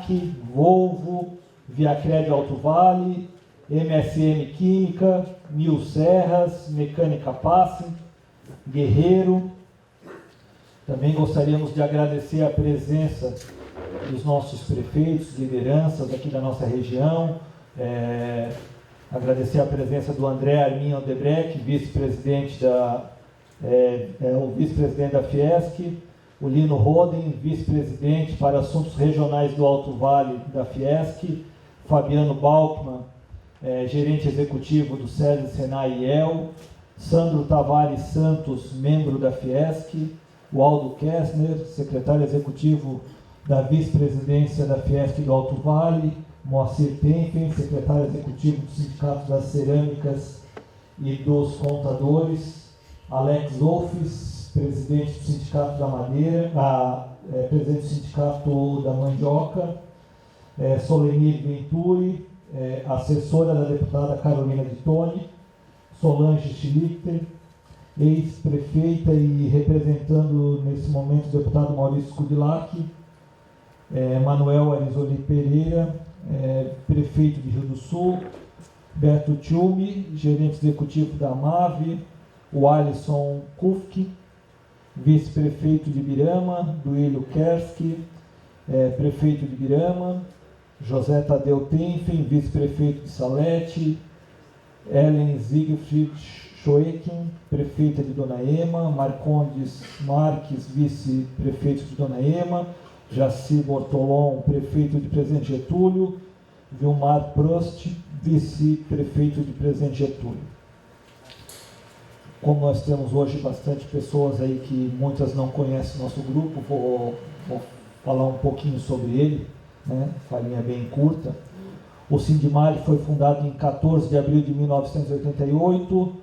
Senac, Volvo, Viacred Alto Vale, MSM Química, Mil Serras, Mecânica Passe, Guerreiro. Também gostaríamos de agradecer a presença dos nossos prefeitos, lideranças aqui da nossa região, agradecer a presença do André Armin Odebrecht, vice-presidente da Fiesc, o Lino Roden, vice-presidente para assuntos regionais do Alto Vale da Fiesc, Fabiano Balkman, gerente executivo do SESI, Senai e EL, Sandro Tavares Santos, membro da Fiesc, o Aldo Kessner, secretário executivo da vice-presidência da Fiesc do Alto Vale, Moacir Tempen, secretário executivo do Sindicato das Cerâmicas e dos Contadores, Alex Office, presidente do Sindicato da Madeira, presidente do Sindicato da Mandioca, Solenir Venturi, assessora da deputada Carolina de Tone, Solange Schlichter, ex-prefeita e representando nesse momento o deputado Maurício Skudilac, Manuel Arizoli Pereira, prefeito de Rio do Sul, Beto Tchumi, gerente executivo da AMAV, o Alisson Kufke, vice-prefeito de Birama, Duílio Kerski, prefeito de Birama, José Tadeu Tenfen, vice-prefeito de Salete, Ellen Siegfried Schoecken, prefeita de Dona Ema, Marcondes Marques, vice-prefeito de Dona Ema, Jaci Bortolom, prefeito de Presidente Getúlio, Vilmar Prost, vice-prefeito de Presidente Getúlio. Como nós temos hoje bastante pessoas aí que muitas não conhecem o nosso grupo, vou falar um pouquinho sobre ele, né? Falinha bem curta. O Sindimar foi fundado em 14 de abril de 1988,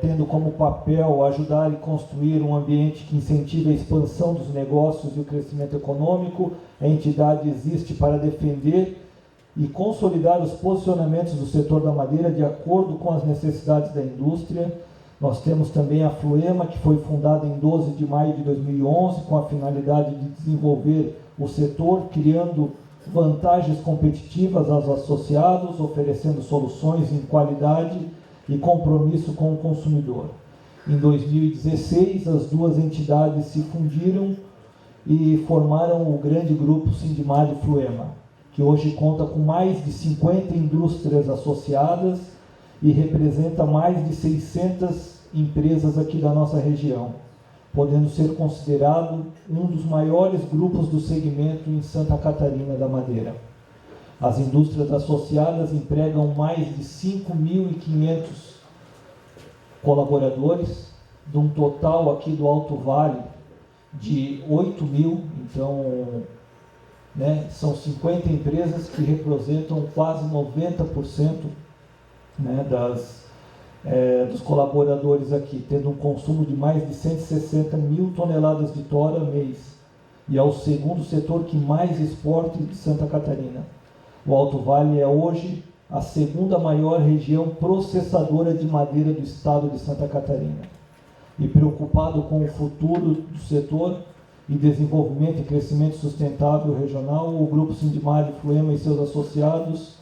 tendo como papel ajudar e construir um ambiente que incentive a expansão dos negócios e o crescimento econômico. A entidade existe para defender e consolidar os posicionamentos do setor da madeira de acordo com as necessidades da indústria. Nós temos também a Fluema, que foi fundada em 12 de maio de 2011, com a finalidade de desenvolver o setor, criando vantagens competitivas aos associados, oferecendo soluções em qualidade e compromisso com o consumidor. Em 2016, as duas entidades se fundiram e formaram o grande grupo Sindimar e Fluema, que hoje conta com mais de 50 indústrias associadas e representa mais de 600 empresas aqui da nossa região, podendo ser considerado um dos maiores grupos do segmento em Santa Catarina da Madeira. As indústrias associadas empregam mais de 5.500 colaboradores, de um total aqui do Alto Vale de 8.000, então, são 50 empresas que representam quase 90%, dos colaboradores aqui, tendo um consumo de mais de 160 mil toneladas de tora mês, e é o segundo setor que mais exporta de Santa Catarina. O Alto Vale é hoje a segunda maior região processadora de madeira do estado de Santa Catarina. E preocupado com o futuro do setor e desenvolvimento e crescimento sustentável regional, o Grupo Sindimar e Fluema e seus associados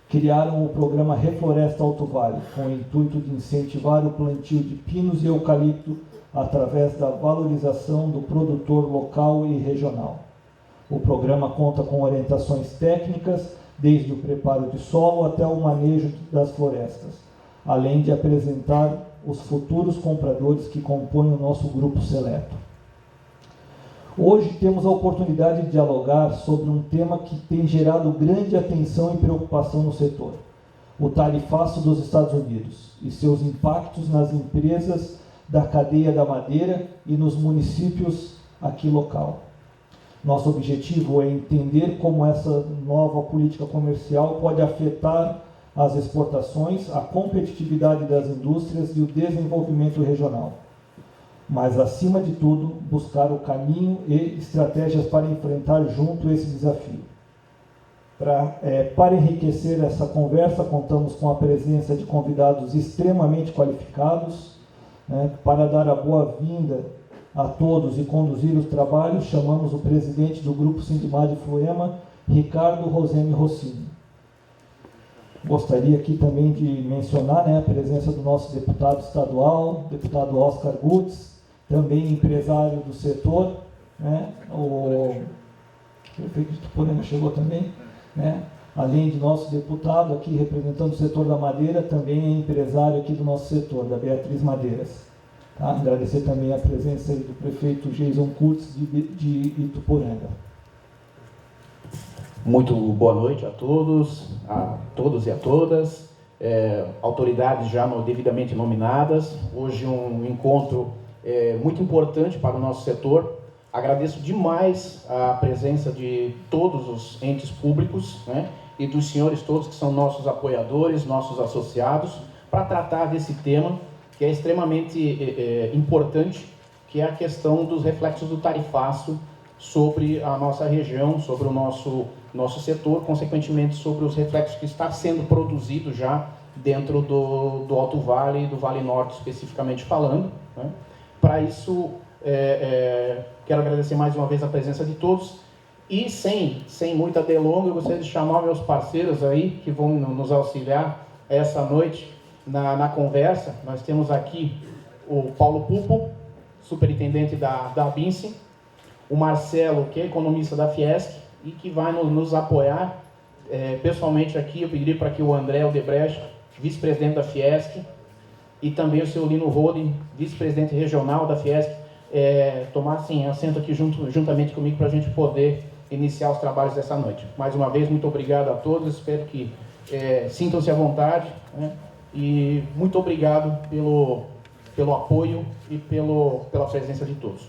criaram o programa Refloresta Alto Vale, com o intuito de incentivar o plantio de pinos e eucalipto através da valorização do produtor local e regional. O programa conta com orientações técnicas, desde o preparo de solo até o manejo das florestas, além de apresentar os futuros compradores que compõem o nosso grupo seleto. Hoje temos a oportunidade de dialogar sobre um tema que tem gerado grande atenção e preocupação no setor: o tarifaço dos Estados Unidos e seus impactos nas empresas da cadeia da madeira e nos municípios aqui local. Nosso objetivo é entender como essa nova política comercial pode afetar as exportações, a competitividade das indústrias e o desenvolvimento regional. Mas, acima de tudo, buscar o caminho e estratégias para enfrentar junto esse desafio. Para enriquecer essa conversa, contamos com a presença de convidados extremamente qualificados. Para dar a boa-vinda a todos e conduzir os trabalhos, chamamos o presidente do Grupo Sindimar e Fluema, Ricardo Rosemi Rossini. Gostaria aqui também de mencionar, né, a presença do nosso deputado estadual, deputado Oscar Gutz, também empresário do setor, né, o prefeito de Ituporanga chegou também, né, além de nosso deputado aqui representando o setor da madeira, também é empresário aqui do nosso setor, da Beatriz Madeiras. Tá? Agradecer também a presença aí do prefeito Jason Kurtz de Ituporanga. Muito boa noite a todos e a todas, autoridades já devidamente nominadas. Hoje um encontro muito importante para o nosso setor. Agradeço demais a presença de todos os entes públicos, né, e dos senhores todos que são nossos apoiadores, nossos associados, para tratar desse tema que é extremamente importante, que é a questão dos reflexos do tarifaço sobre a nossa região, sobre o nosso setor, consequentemente sobre os reflexos que está sendo produzido já dentro do Alto Vale e do Vale Norte, especificamente falando, né? Para isso, quero agradecer mais uma vez a presença de todos e sem muita delonga, eu gostaria de chamar meus parceiros aí que vão nos auxiliar essa noite na conversa. Nós temos aqui o Paulo Pupo, superintendente da ABINCE, o Marcelo, que é economista da Fiesc e que vai nos apoiar pessoalmente aqui. Eu pediria para que o André Odebrecht, vice-presidente da Fiesc, e também o seu Lino Roden, vice-presidente regional da Fiesc, tomassem assento aqui juntamente comigo para a gente poder iniciar os trabalhos dessa noite. Mais uma vez, muito obrigado a todos, espero que sintam-se à vontade, né? E muito obrigado pelo apoio e pela presença de todos.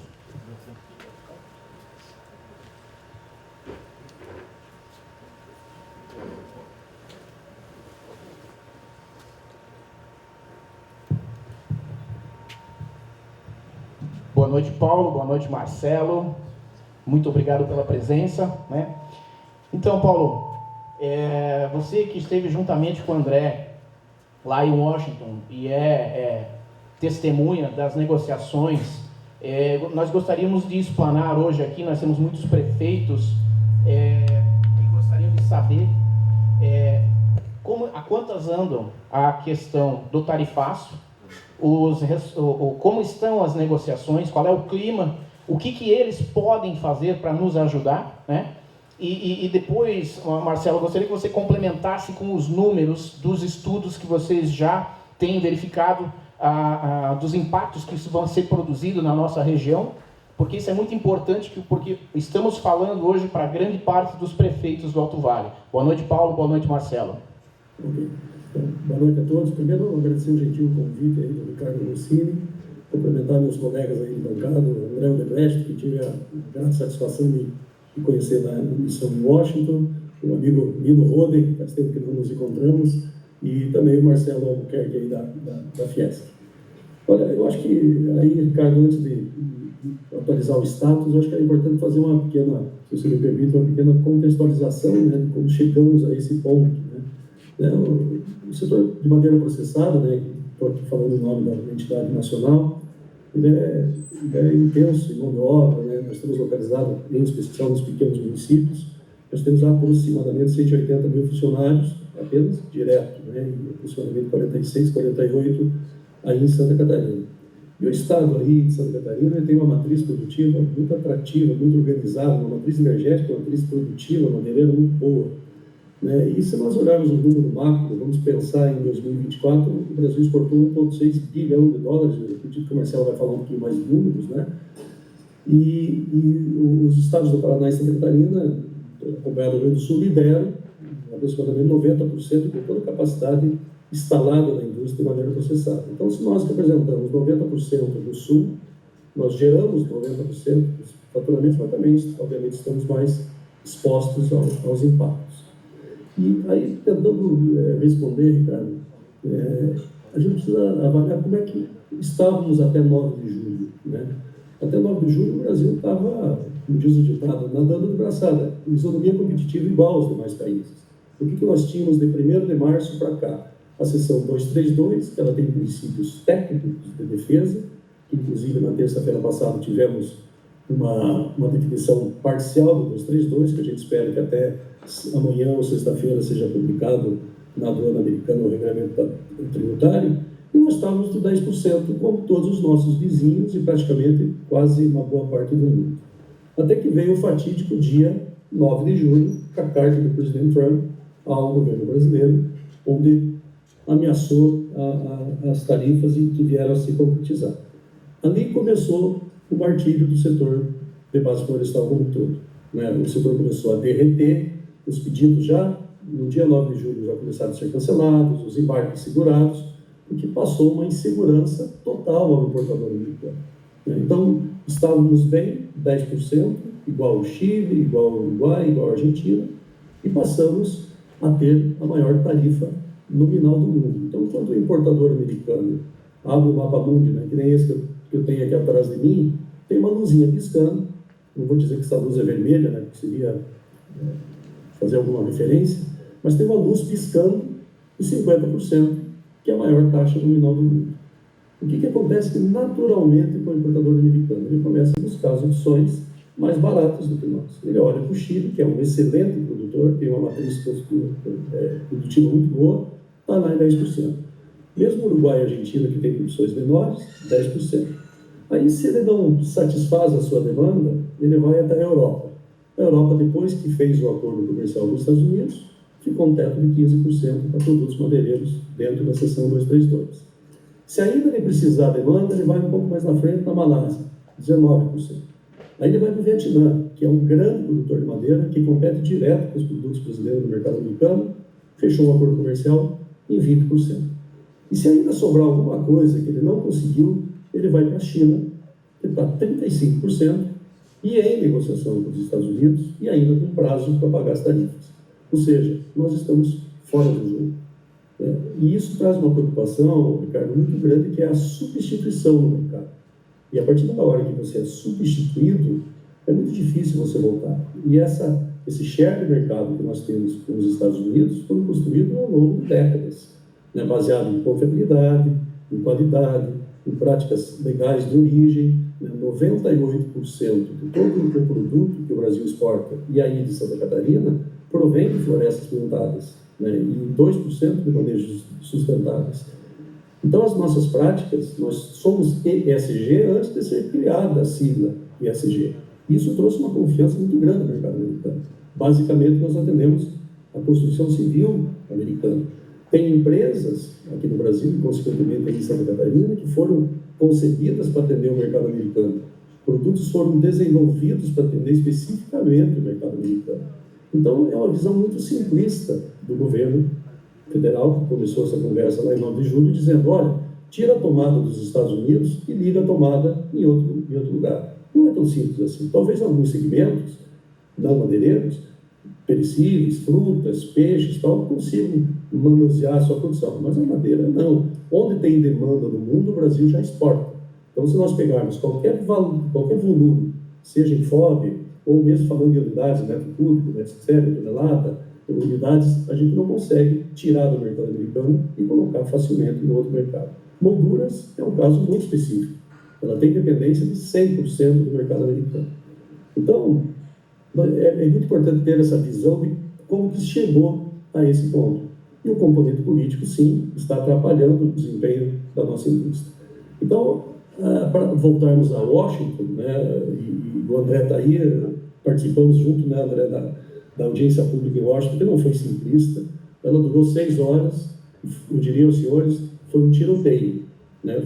Boa noite, Paulo. Boa noite, Marcelo. Muito obrigado pela presença, né? Então, Paulo, você que esteve juntamente com o André lá em Washington e testemunha das negociações, nós gostaríamos de explanar hoje aqui. Nós temos muitos prefeitos que gostariam de saber a quantas andam a questão do tarifaço, como estão as negociações, qual é o clima, o que eles podem fazer para nos ajudar, né? E depois, Marcelo, eu gostaria que você complementasse com os números dos estudos que vocês já têm verificado, dos impactos que vão ser produzidos na nossa região, porque isso é muito importante, porque estamos falando hoje para grande parte dos prefeitos do Alto Vale. Boa noite, Paulo. Boa noite, Marcelo. Okay. Então, boa noite a todos. Primeiro, agradecer o gentil convite aí do Ricardo Rossini, cumprimentar meus colegas aí de bancada, o André Odebrecht, que tive a grande satisfação de conhecer na missão em Washington, o amigo Lino Roden, que faz tempo que não nos encontramos, e também o Marcelo Albuquerque aí da Fiesc. Olha, eu acho que aí, Ricardo, antes de atualizar o status, eu acho que é importante fazer uma pequena, se você me permite, uma pequena contextualização, né, de como chegamos a esse ponto, né? O setor de madeira processada, né, estou aqui falando em nome da entidade nacional, ele é intenso em mão de obra, né? Nós estamos localizados, em especial nos pequenos municípios, nós temos aproximadamente 180 mil funcionários, apenas direto, né? E aproximadamente 46, 48 aí em Santa Catarina. E o estado aí de Santa Catarina tem uma matriz produtiva muito atrativa, muito organizada, uma matriz energética, uma matriz produtiva, madeireira muito boa, né? E se nós olharmos o número macro, vamos pensar em 2024, o Brasil exportou 1,6 bilhão de dólares, eu acredito que o Marcelo vai falar um pouquinho mais de números, né? E os estados do Paraná e Santa Catarina, acompanhado do Rio Grande do Sul, lideram aproximadamente 90% de toda a capacidade instalada na indústria de madeira processada. Então, se nós representamos 90% do Sul, nós geramos 90% dos faturamentos, obviamente estamos mais expostos aos impactos. E aí, tentando responder, Ricardo, a gente precisa avaliar como é que estávamos até 9 de julho, né? Até 9 de julho, o Brasil estava, como diz o ditado, nadando de braçada, em isonomia competitiva igual aos demais países. O que nós tínhamos de 1º de março para cá? A seção 232, que ela tem princípios técnicos de defesa, que inclusive na terça-feira passada tivemos uma definição parcial do 232, que a gente espera que até amanhã ou sexta-feira seja publicado na aduana americana o regulamento tributário, e nós estávamos no 10%, como todos os nossos vizinhos e praticamente quase uma boa parte do mundo. Até que veio o fatídico dia 9 de julho, com a carta do presidente Trump ao governo brasileiro, onde ameaçou as tarifas e que vieram a se concretizar. Ali começou o martírio do setor de base florestal como um todo. O setor começou a derreter, os pedidos já, no dia 9 de julho, já começaram a ser cancelados, os embarques segurados, o que passou uma insegurança total ao importador americano. Então, estávamos bem, 10%, igual ao Chile, igual ao Uruguai, igual à Argentina, e passamos a ter a maior tarifa nominal do mundo. Então, quando o importador americano abre o mapa mundi, que nem esse que eu tenho aqui atrás de mim, tem uma luzinha piscando, não vou dizer que essa luz é vermelha, porque seria fazer alguma referência, mas tem uma luz piscando de 50%, que é a maior taxa nominal do mundo. O que acontece naturalmente com o importador americano? Ele começa a buscar as opções mais baratas do que nós. Ele olha para o Chile, que é um excelente produtor, tem uma matriz produtiva muito boa, está lá em 10%. Mesmo o Uruguai e a Argentina, que tem produções menores, 10%. Aí, se ele não satisfaz a sua demanda, ele vai até a Europa. A Europa, depois que fez o acordo comercial com os Estados Unidos, ficou um teto de 15% para produtos madeireiros dentro da seção 232. Se ainda ele precisar da demanda, ele vai um pouco mais na frente na Malásia, 19%. Aí ele vai para o Vietnã, que é um grande produtor de madeira, que compete direto com os produtos brasileiros no mercado americano, fechou um acordo comercial em 20%. E se ainda sobrar alguma coisa que ele não conseguiu, ele vai para a China, que está 35%, e é em negociação com os Estados Unidos, e ainda com prazo para pagar as tarifas. Ou seja, nós estamos fora do jogo. E isso traz uma preocupação, Ricardo, muito grande, que é a substituição no mercado. E a partir da hora que você é substituído, é muito difícil você voltar. E esse share de mercado que nós temos com os Estados Unidos foi construído ao longo de décadas, baseado em confiabilidade, em qualidade, em práticas legais de origem. 98% de todo o produto que o Brasil exporta, e aí de Santa Catarina, provém de florestas plantadas, e 2% de manejos sustentáveis. Então, as nossas práticas, nós somos ESG antes de ser criada a sigla ESG. Isso trouxe uma confiança muito grande no mercado americano. Basicamente, nós atendemos a construção civil americana. Tem empresas aqui no Brasil, e consequentemente aqui em Santa Catarina, que foram concebidas para atender o mercado americano. Produtos foram desenvolvidos para atender especificamente o mercado americano. Então, é uma visão muito simplista do governo federal, que começou essa conversa lá em 9 de julho, dizendo, olha, tira a tomada dos Estados Unidos e liga a tomada em outro lugar. Não é tão simples assim. Talvez alguns segmentos, não madeireiros, perecíveis, frutas, peixes, tal, consigam manusear a sua produção, mas a madeira não. Onde tem demanda no mundo, o Brasil já exporta. Então, se nós pegarmos qualquer volume, seja em FOB, ou mesmo falando de unidades, metro cúbico, metro sério, tonelada, unidades, a gente não consegue tirar do mercado americano e colocar facilmente no outro mercado. Molduras é um caso muito específico. Ela tem dependência de 100% do mercado americano. Então, é muito importante ter essa visão de como que chegou a esse ponto. E o componente político, sim, está atrapalhando o desempenho da nossa indústria. Então, para voltarmos a Washington, e o André está aí, participamos junto, André, da audiência pública em Washington, que não foi simplista, ela durou 6 horas, eu diria aos senhores, foi um tiroteio. Nós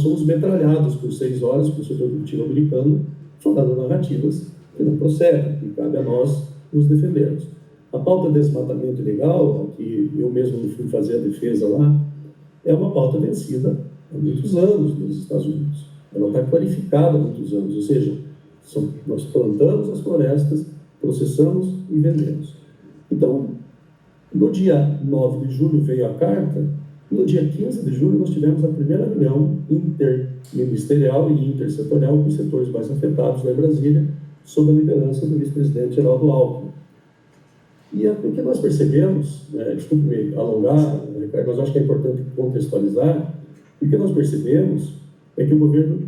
fomos metralhados por 6 horas pelo setor do tiro americano, falando narrativas que não procedem, que cabe a nós nos defendermos. A pauta de desmatamento ilegal, que eu mesmo fui fazer a defesa lá, é uma pauta vencida há muitos anos nos Estados Unidos. Ela está clarificada há muitos anos, ou seja, nós plantamos as florestas, processamos e vendemos. Então, no dia 9 de julho veio a carta, e no dia 15 de julho nós tivemos a primeira reunião interministerial e intersetorial com os setores mais afetados lá em Brasília, sob a liderança do vice-presidente Geraldo Alckmin. E o que nós percebemos, desculpe me alongar, Ricardo, mas acho que é importante contextualizar, o que nós percebemos é que o governo,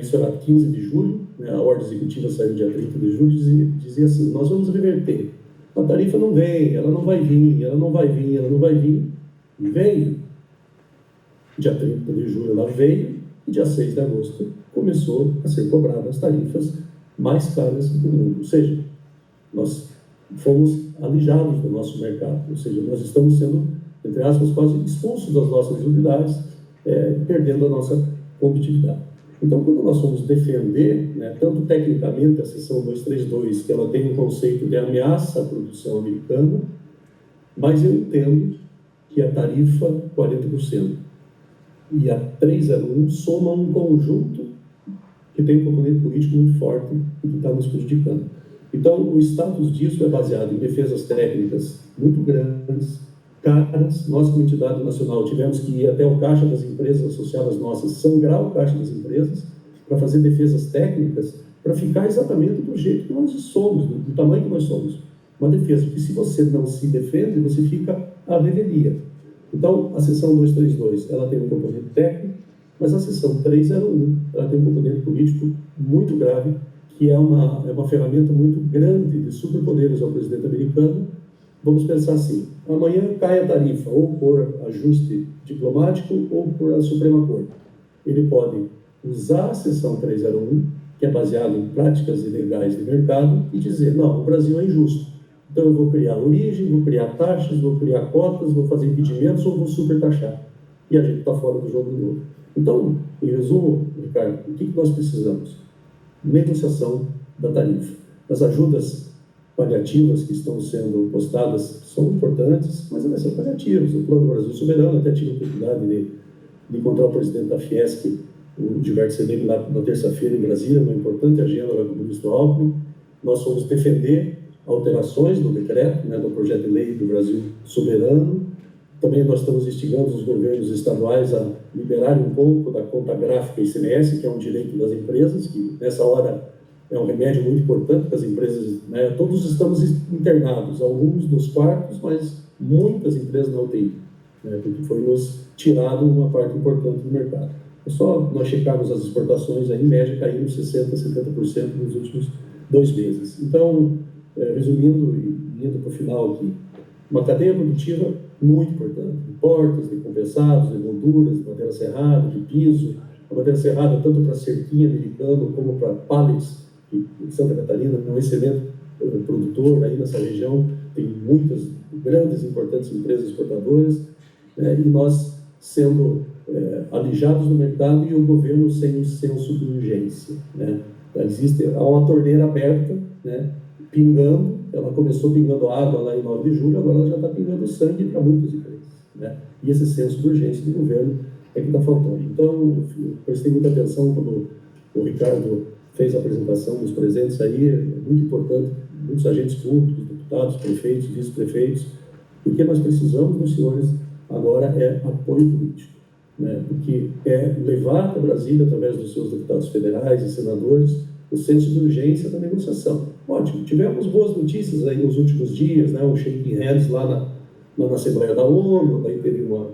isso era 15 de julho, a ordem executiva saiu dia 30 de julho, dizia assim, nós vamos reverter a tarifa não vem, ela não vai vir, ela não vai vir, ela não vai vir. E veio. Dia 30 de julho ela veio, e dia 6 de agosto começou a ser cobrada as tarifas mais caras do mundo. Ou seja, nós fomos alijados do nosso mercado, ou seja, nós estamos sendo, entre aspas, quase expulsos das nossas unidades, perdendo a nossa competitividade. Então, quando nós fomos defender, né, tanto tecnicamente a seção 232, que ela tem um conceito de ameaça à produção americana, mas eu entendo que a tarifa 40% e a 301 somam um conjunto que tem um componente político muito forte e que está nos prejudicando. Então, o status disso é baseado em defesas técnicas muito grandes, caras. Nós, como entidade nacional, tivemos que ir até o caixa das empresas associadas nossas, sangrar o caixa das empresas, para fazer defesas técnicas, para ficar exatamente do jeito que nós somos, do tamanho que nós somos. Uma defesa, porque se você não se defende, você fica à revelia. Então, a seção 232, ela tem um componente técnico, mas a seção 301, ela tem um componente político muito grave, que é uma ferramenta muito grande de superpoderes ao presidente americano. Vamos pensar assim, amanhã cai a tarifa, ou por ajuste diplomático, ou por a Suprema Corte. Ele pode usar a seção 301, que é baseada em práticas ilegais de mercado, e dizer, não, o Brasil é injusto. Então eu vou criar origem, vou criar taxas, vou criar cotas, vou fazer impedimentos ou vou supertaxar. E a gente está fora do jogo de novo. Então, em resumo, Ricardo, o que nós precisamos? Negociação da tarifa. As ajudas paliativas que estão sendo postadas são importantes, mas elas são paliativas. O Plano Brasil Soberano, até tive a oportunidade de encontrar o presidente da Fiesc, o Gilberto Sedem, na terça-feira em Brasília, uma importante agenda com o ministro Alckmin. Nós fomos defender alterações do decreto, né, do projeto de lei do Brasil Soberano. Também nós estamos instigando os governos estaduais a liberarem um pouco da conta gráfica ICMS, que é um direito das empresas, que nessa hora é um remédio muito importante para as empresas, né, todos estamos internados, alguns nos quartos, mas muitas empresas na UTI, né, porque foi nos tirado uma parte importante do mercado. É só nós checarmos as exportações, aí, em média caíram 60%, 70% nos últimos 2 meses. Então, resumindo e indo para o final aqui, uma cadeia produtiva muito importante, de portas, de compensados, de molduras, de madeira serrada, de piso, a madeira serrada tanto para cerquinha americano como para pallets, que Santa Catarina é um excelente produtor aí nessa região, tem muitas grandes e importantes empresas exportadoras, e nós sendo alijados do mercado e o governo sem um senso de urgência, né? Há uma torneira aberta, né, pingando, ela começou pingando água lá em 9 de julho, agora ela já está pingando sangue para muitas empresas, né? E esse senso de urgência do governo é que está faltando. Então, eu prestei muita atenção quando o Ricardo fez a apresentação dos presentes aí, é muito importante, muitos agentes públicos, deputados, prefeitos, vice-prefeitos, o que nós precisamos dos senhores agora é apoio político, né? Porque é levar para Brasília, através dos seus deputados federais e senadores, o senso de urgência da negociação. Ótimo, tivemos boas notícias aí nos últimos dias, né? O shaking hands lá na Assembleia da ONU, daí teve uma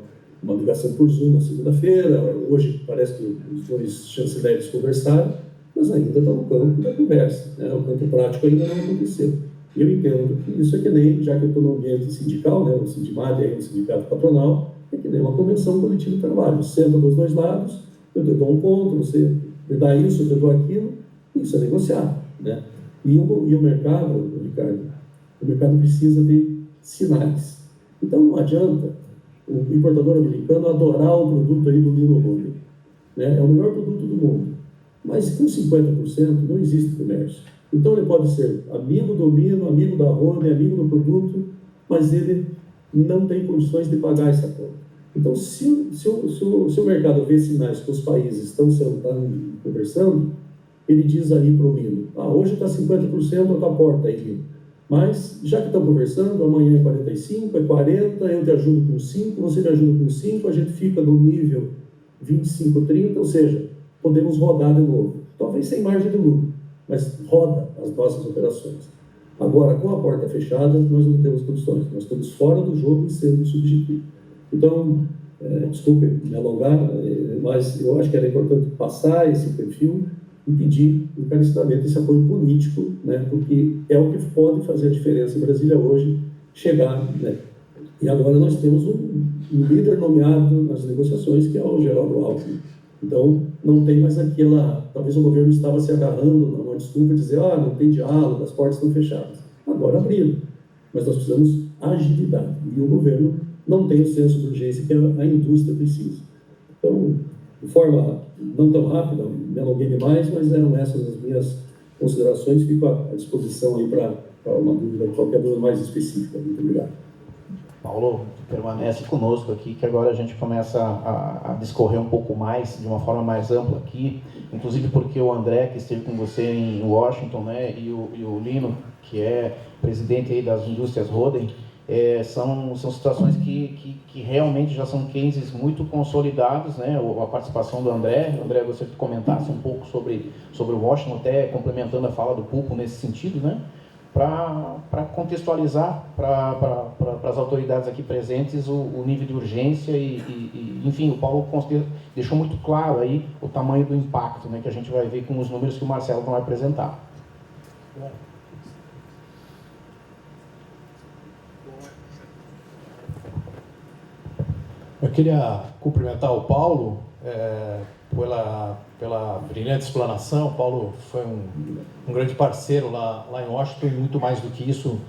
ligação por Zoom na segunda-feira, hoje parece que os 2 chanceleres conversaram, mas ainda está no campo da conversa, né? O campo prático ainda não aconteceu. E eu entendo que isso é que nem, já que eu estou no ambiente sindical, né? O Sindimad é o sindicato patronal, é que nem uma convenção coletiva de trabalho. Senta dos 2 lados, eu te dou um ponto, você me dá isso, eu te dou aquilo, isso é negociar, né? E o mercado, Ricardo, o mercado precisa de sinais. Então não adianta o importador americano adorar o produto aí do Lino Rode, né? É o melhor produto do mundo, mas com 50% não existe comércio. Então ele pode ser amigo do Lino, amigo da Rode, amigo do produto, mas ele não tem condições de pagar essa conta. Então, se o mercado vê sinais que os países estão conversando, ele diz aí para o Lino, hoje está 50% a tua porta aí, Lino. Mas, já que estão conversando, amanhã é 45, é 40, eu te ajudo com 5, você me ajuda com 5, a gente fica no nível 25, 30, ou seja, podemos rodar de novo. Talvez sem margem de lucro, mas roda as nossas operações. Agora, com a porta fechada, nós não temos condições, nós estamos fora do jogo e sendo substituídos. Então, desculpe me alongar, mas eu acho que era importante passar esse perfil e pedir encarecidamente esse apoio político, né, porque é o que pode fazer a diferença em Brasília hoje, chegar, né. E agora nós temos um líder nomeado nas negociações, que é o Geraldo Alckmin. Então, não tem mais aquela... Talvez o governo estava se agarrando numa desculpa de dizer, não tem diálogo, as portas estão fechadas. Agora abriram. Mas nós precisamos agilidade. E o governo não tem o senso de urgência que a indústria precisa. Então, de forma não tão rápida, me alonguei demais, mas eram essas as minhas considerações. Fico à disposição aí para uma dúvida, qualquer dúvida mais específica. Muito obrigado. Paulo, permanece conosco aqui, que agora a gente começa a discorrer um pouco mais, de uma forma mais ampla aqui, inclusive porque o André, que esteve com você em Washington, né, e o Lino, que é presidente aí das indústrias Roden, são situações que realmente já são cases muito consolidados, né, a participação do André. André, você comentasse um pouco sobre o Washington, até complementando a fala do Pulpo nesse sentido, né, para contextualizar para as autoridades aqui presentes o nível de urgência enfim, o Paulo deixou muito claro aí o tamanho do impacto, né, que a gente vai ver com os números que o Marcelo vai apresentar. Eu queria cumprimentar o Paulo pela brilhante explanação. O Paulo foi um grande parceiro lá em Washington, e muito mais do que isso,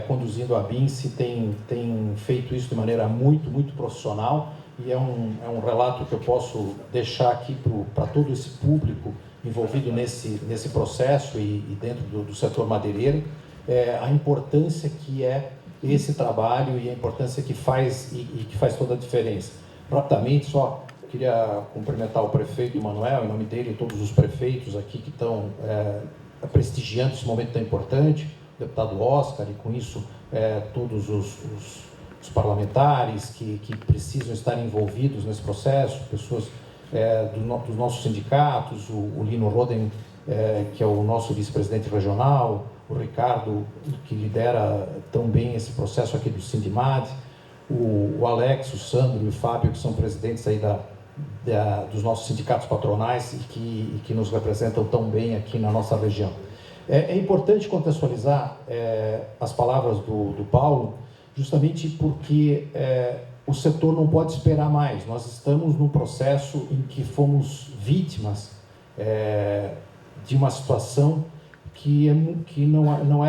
conduzindo a BINSE, tem feito isso de maneira muito, muito profissional, e é um relato que eu posso deixar aqui para todo esse público envolvido nesse processo e dentro do setor madeireiro, a importância que é esse trabalho e a importância que faz que faz toda a diferença. Rapidamente, só queria cumprimentar o prefeito Manuel, em nome dele, e todos os prefeitos aqui que estão prestigiando esse momento tão importante, o deputado Oscar, e com isso todos os parlamentares que precisam estar envolvidos nesse processo, pessoas dos nossos sindicatos, o Lino Roden, que é o nosso vice-presidente regional, o Ricardo, que lidera tão bem esse processo aqui do Sindimad, o Alex, o Sandro e o Fábio, que são presidentes aí dos nossos sindicatos patronais e que nos representam tão bem aqui na nossa região. É importante contextualizar as palavras do Paulo, justamente porque o setor não pode esperar mais. Nós estamos num processo em que fomos vítimas de uma situação que não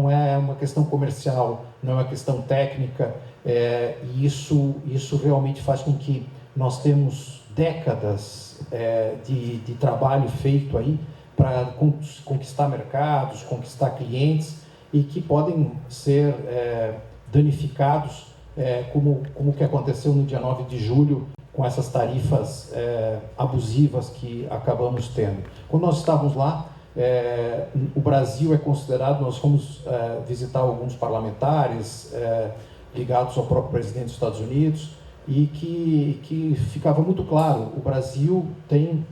é uma questão comercial, não é uma questão técnica, e isso realmente faz com que nós temos décadas de trabalho feito aí para conquistar mercados, conquistar clientes, e que podem ser danificados, como o que aconteceu no dia 9 de julho, com essas tarifas abusivas que acabamos tendo. Quando nós estávamos lá, o Brasil é considerado, nós fomos visitar alguns parlamentares ligados ao próprio presidente dos Estados Unidos, e que ficava muito claro, o Brasil tem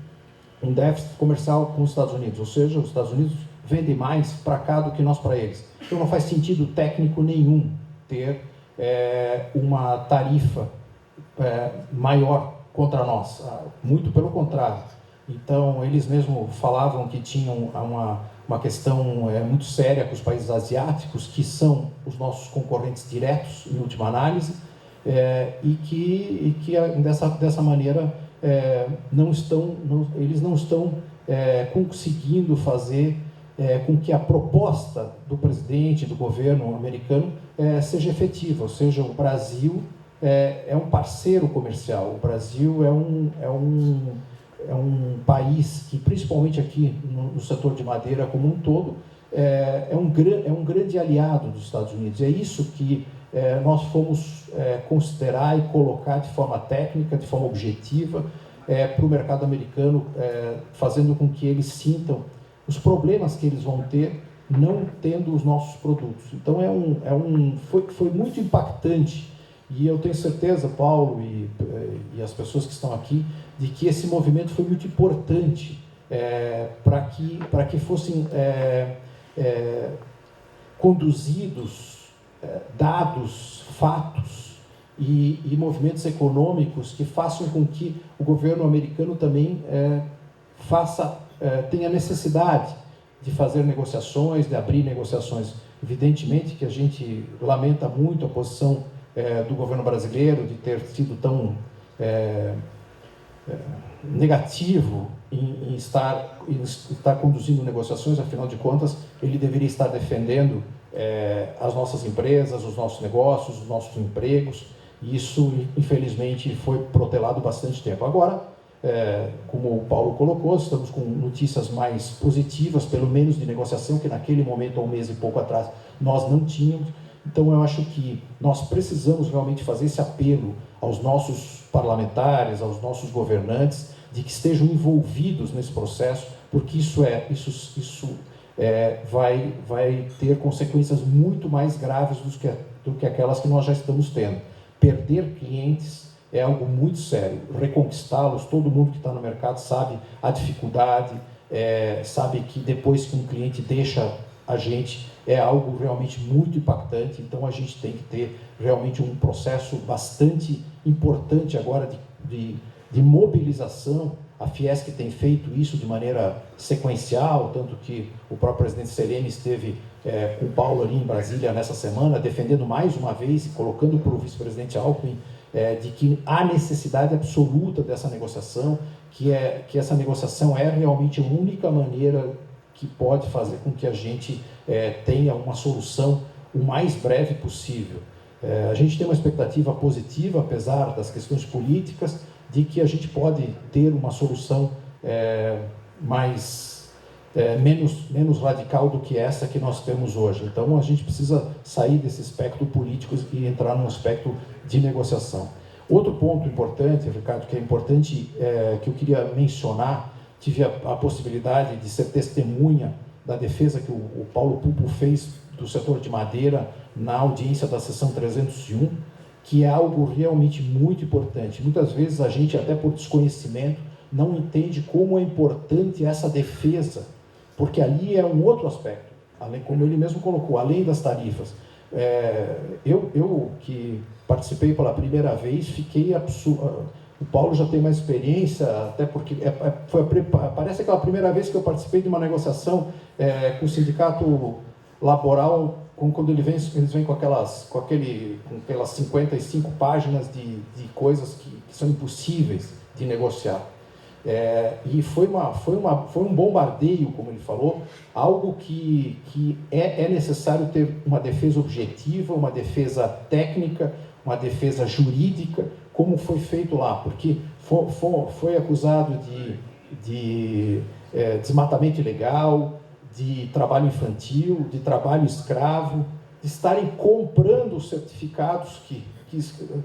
um déficit comercial com os Estados Unidos, ou seja, os Estados Unidos vendem mais para cá do que nós para eles. Então não faz sentido técnico nenhum ter uma tarifa maior contra nós, muito pelo contrário. Então, eles mesmos falavam que tinham uma questão muito séria com os países asiáticos, que são os nossos concorrentes diretos, em última análise, e que dessa maneira eles não estão conseguindo fazer com que a proposta do presidente, do governo americano, seja efetiva. Ou seja, o Brasil é um parceiro comercial, o Brasil é um país que, principalmente aqui no setor de madeira como um todo, é um grande aliado dos Estados Unidos. É isso que nós fomos considerar e colocar de forma técnica, de forma objetiva, para o mercado americano, fazendo com que eles sintam os problemas que eles vão ter não tendo os nossos produtos. Então foi muito impactante, e eu tenho certeza, Paulo e as pessoas que estão aqui, de que esse movimento foi muito importante para que fossem conduzidos dados, fatos e movimentos econômicos que façam com que o governo americano também faça tem a necessidade de fazer negociações, de abrir negociações. Evidentemente que a gente lamenta muito a posição do governo brasileiro de ter sido tão negativo em estar conduzindo negociações. Afinal de contas, ele deveria estar defendendo as nossas empresas, os nossos negócios, os nossos empregos, e isso, infelizmente, foi protelado bastante tempo. Agora, como o Paulo colocou, estamos com notícias mais positivas, pelo menos de negociação, que naquele momento, há um mês e pouco atrás, nós não tínhamos. Então, eu acho que nós precisamos realmente fazer esse apelo aos nossos parlamentares, aos nossos governantes, de que estejam envolvidos nesse processo, porque isso vai ter consequências muito mais graves do que aquelas que nós já estamos tendo. Perder clientes é algo muito sério. Reconquistá-los, todo mundo que está no mercado sabe a dificuldade, sabe que depois que um cliente deixa a gente, é algo realmente muito impactante. Então a gente tem que ter realmente um processo bastante importante agora de mobilização. A Fiesc tem feito isso de maneira sequencial, tanto que o próprio presidente Sereni esteve com o Paulo ali em Brasília nessa semana, defendendo mais uma vez e colocando para o vice-presidente Alckmin de que há necessidade absoluta dessa negociação, que essa negociação é realmente a única maneira que pode fazer com que a gente tenha uma solução o mais breve possível. A gente tem uma expectativa positiva, apesar das questões políticas, de que a gente pode ter uma solução menos radical do que essa que nós temos hoje. Então, a gente precisa sair desse aspecto político e entrar num aspecto de negociação. Outro ponto importante, Ricardo, que é importante, que eu queria mencionar, tive a possibilidade de ser testemunha da defesa que o Paulo Pupo fez do setor de madeira na audiência da sessão 301, que é algo realmente muito importante. Muitas vezes a gente, até por desconhecimento, não entende como é importante essa defesa, porque ali é um outro aspecto, além, como ele mesmo colocou, além das tarifas. Eu que participei pela primeira vez, fiquei absurdo. O Paulo já tem uma experiência, até porque parece aquela primeira vez que eu participei de uma negociação com o sindicato laboral, quando eles vêm com aquelas 55 páginas de coisas que são impossíveis de negociar. E foi um bombardeio, como ele falou, algo que é necessário ter uma defesa objetiva, uma defesa técnica, uma defesa jurídica, como foi feito lá, porque foi acusado de desmatamento ilegal, de trabalho infantil, de trabalho escravo, de estarem comprando certificados que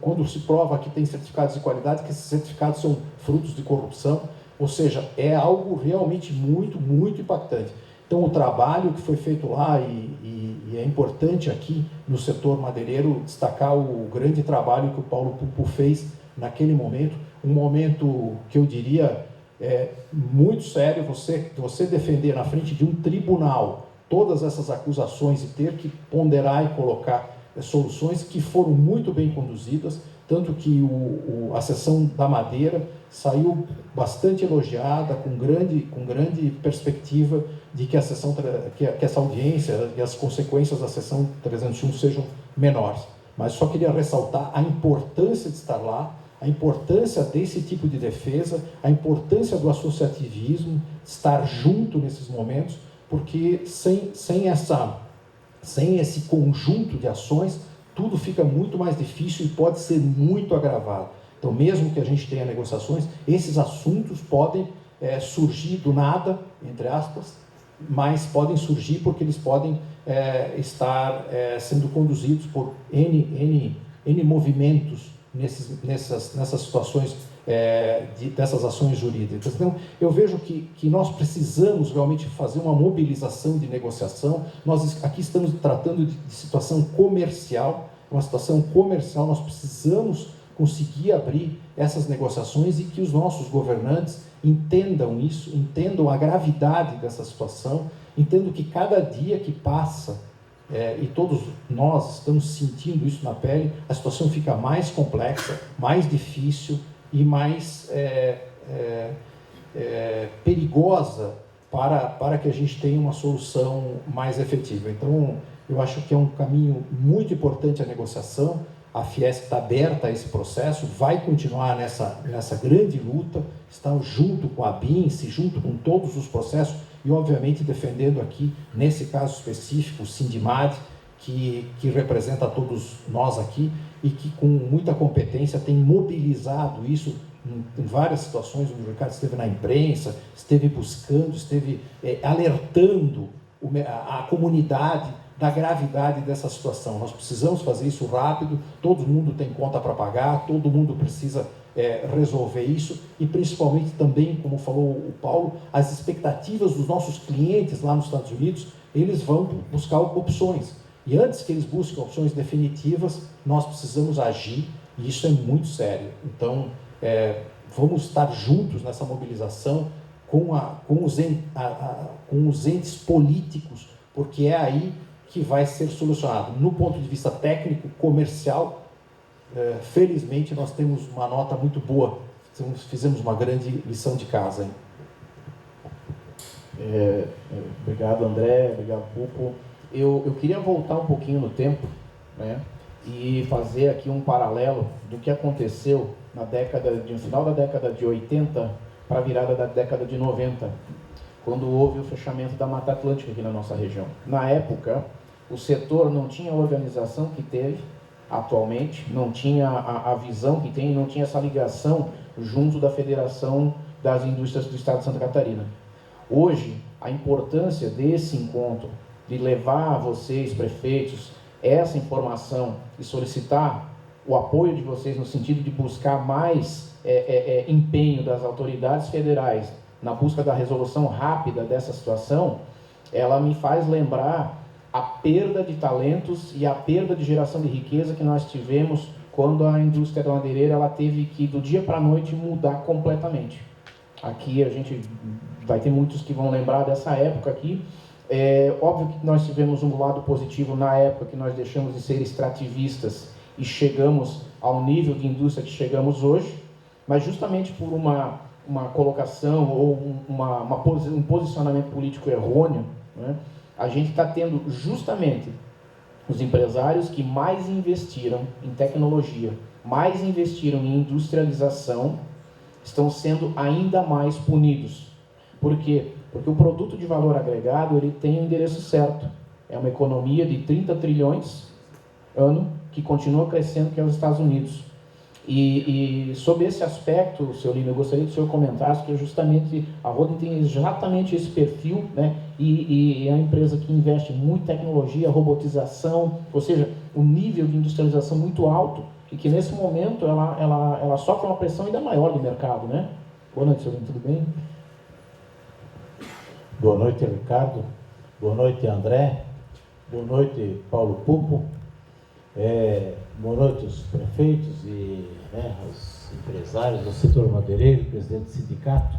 quando se prova que tem certificados de qualidade, que esses certificados são frutos de corrupção. Ou seja, é algo realmente muito, muito impactante. Então, o trabalho que foi feito lá, e é importante aqui no setor madeireiro destacar o grande trabalho que o Paulo Pupo fez naquele momento, um momento que eu diria muito sério, você defender na frente de um tribunal todas essas acusações e ter que ponderar e colocar soluções que foram muito bem conduzidas, tanto que a sessão da madeira saiu bastante elogiada, com grande perspectiva de que que essa audiência e as consequências da sessão 301 sejam menores. Mas só queria ressaltar a importância de estar lá, a importância desse tipo de defesa, a importância do associativismo, estar junto nesses momentos, porque sem esse conjunto de ações, tudo fica muito mais difícil e pode ser muito agravado. Então, mesmo que a gente tenha negociações, esses assuntos podem surgir do nada, entre aspas, mas podem surgir porque eles podem estar sendo conduzidos por N movimentos nessas situações, dessas ações jurídicas. Então, eu vejo que nós precisamos realmente fazer uma mobilização de negociação. Nós aqui estamos tratando de situação comercial, uma situação comercial, nós precisamos conseguir abrir essas negociações e que os nossos governantes entendam isso, entendam a gravidade dessa situação, entendam que cada dia que passa, e todos nós estamos sentindo isso na pele, a situação fica mais complexa, mais difícil e mais perigosa para que a gente tenha uma solução mais efetiva. Então, eu acho que é um caminho muito importante a negociação. A Fiesc está aberta a esse processo, vai continuar nessa grande luta, está junto com a BINSE, junto com todos os processos e, obviamente, defendendo aqui, nesse caso específico, o Sindimad, que representa todos nós aqui e que, com muita competência, tem mobilizado isso em várias situações. O Ricardo esteve na imprensa, esteve buscando, esteve alertando a comunidade da gravidade dessa situação. Nós precisamos fazer isso rápido, todo mundo tem conta para pagar, todo mundo precisa resolver isso e, principalmente, também, como falou o Paulo, as expectativas dos nossos clientes lá nos Estados Unidos, eles vão buscar opções. E antes que eles busquem opções definitivas, nós precisamos agir, e isso é muito sério. Então, vamos estar juntos nessa mobilização com os entes políticos, porque é aí que vai ser solucionado. No ponto de vista técnico, comercial, felizmente nós temos uma nota muito boa, fizemos uma grande lição de casa. Obrigado, André, obrigado, Pupo. Eu queria voltar um pouquinho no tempo, né, e fazer aqui um paralelo do que aconteceu no final da década de 80 para a virada da década de 90, quando houve o fechamento da Mata Atlântica aqui na nossa região. Na época, o setor não tinha a organização que teve atualmente, não tinha a visão que tem, não tinha essa ligação junto da Federação das Indústrias do Estado de Santa Catarina. Hoje, a importância desse encontro, de levar a vocês, prefeitos, essa informação e solicitar o apoio de vocês no sentido de buscar mais empenho das autoridades federais na busca da resolução rápida dessa situação, ela me faz lembrar a perda de talentos e a perda de geração de riqueza que nós tivemos quando a indústria madeireira ela teve que, do dia para a noite, mudar completamente. Aqui a gente vai ter muitos que vão lembrar dessa época aqui. É óbvio que nós tivemos um lado positivo na época que nós deixamos de ser extrativistas e chegamos ao nível de indústria que chegamos hoje, mas justamente por uma colocação ou um posicionamento político errôneo, né, a gente está tendo justamente os empresários que mais investiram em tecnologia, mais investiram em industrialização, estão sendo ainda mais punidos. Por quê? Porque o produto de valor agregado ele tem o endereço certo. É uma economia de 30 trilhões ano que continua crescendo, que é os Estados Unidos. E sobre esse aspecto, seu Lino, eu gostaria que o senhor comentasse que justamente a Roden tem exatamente esse perfil, né? E é uma empresa que investe muito em tecnologia, robotização, ou seja, um nível de industrialização muito alto e que nesse momento ela sofre uma pressão ainda maior do mercado, né? Boa noite, seu Lino, tudo bem? Boa noite, Ricardo. Boa noite, André. Boa noite, Paulo Pupo. Boa noite aos prefeitos e aos empresários do setor madeireiro, presidente do sindicato.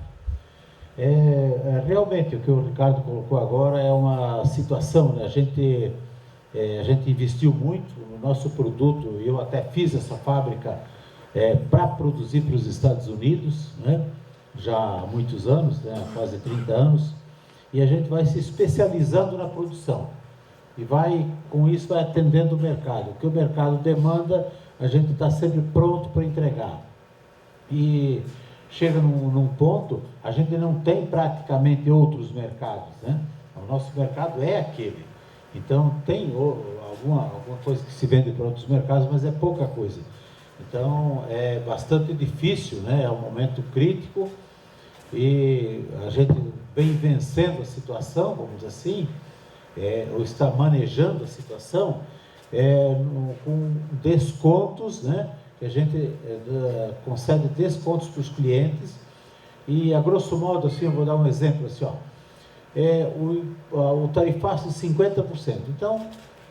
Realmente, o que o Ricardo colocou agora é uma situação, né? A gente investiu muito no nosso produto, eu até fiz essa fábrica para produzir para os Estados Unidos, né? Já há muitos anos, né? Quase 30 anos, e a gente vai se especializando na produção. E com isso vai atendendo o mercado. O que o mercado demanda, a gente está sempre pronto para entregar. E chega num ponto, a gente não tem praticamente outros mercados, né? O nosso mercado é aquele. Então, tem alguma coisa que se vende para outros mercados, mas é pouca coisa. Então, é bastante difícil, né? É um momento crítico e a gente vem vencendo a situação, vamos dizer assim, ou está manejando a situação com descontos, né? Que a gente concede descontos para os clientes e, a grosso modo, assim, eu vou dar um exemplo, assim, o tarifaço de 50%. Então,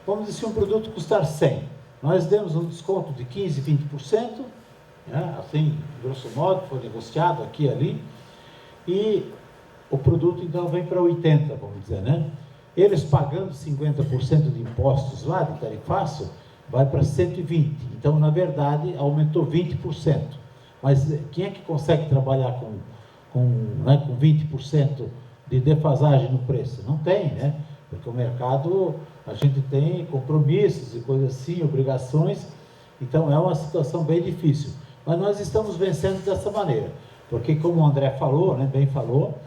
vamos dizer, se um produto custar 100, nós demos um desconto de 15%, 20%, né? Assim, grosso modo, foi negociado aqui e ali, e o produto, então, vem para 80%, vamos dizer, né? Eles pagando 50% de impostos lá, de tarifaço, vai para 120%. Então, na verdade, aumentou 20%. Mas quem é que consegue trabalhar com 20% de defasagem no preço. Não tem, né? Porque o mercado, a gente tem compromissos e coisas assim, obrigações, então é uma situação bem difícil. Mas nós estamos vencendo dessa maneira, porque como o André falou, né, bem falou,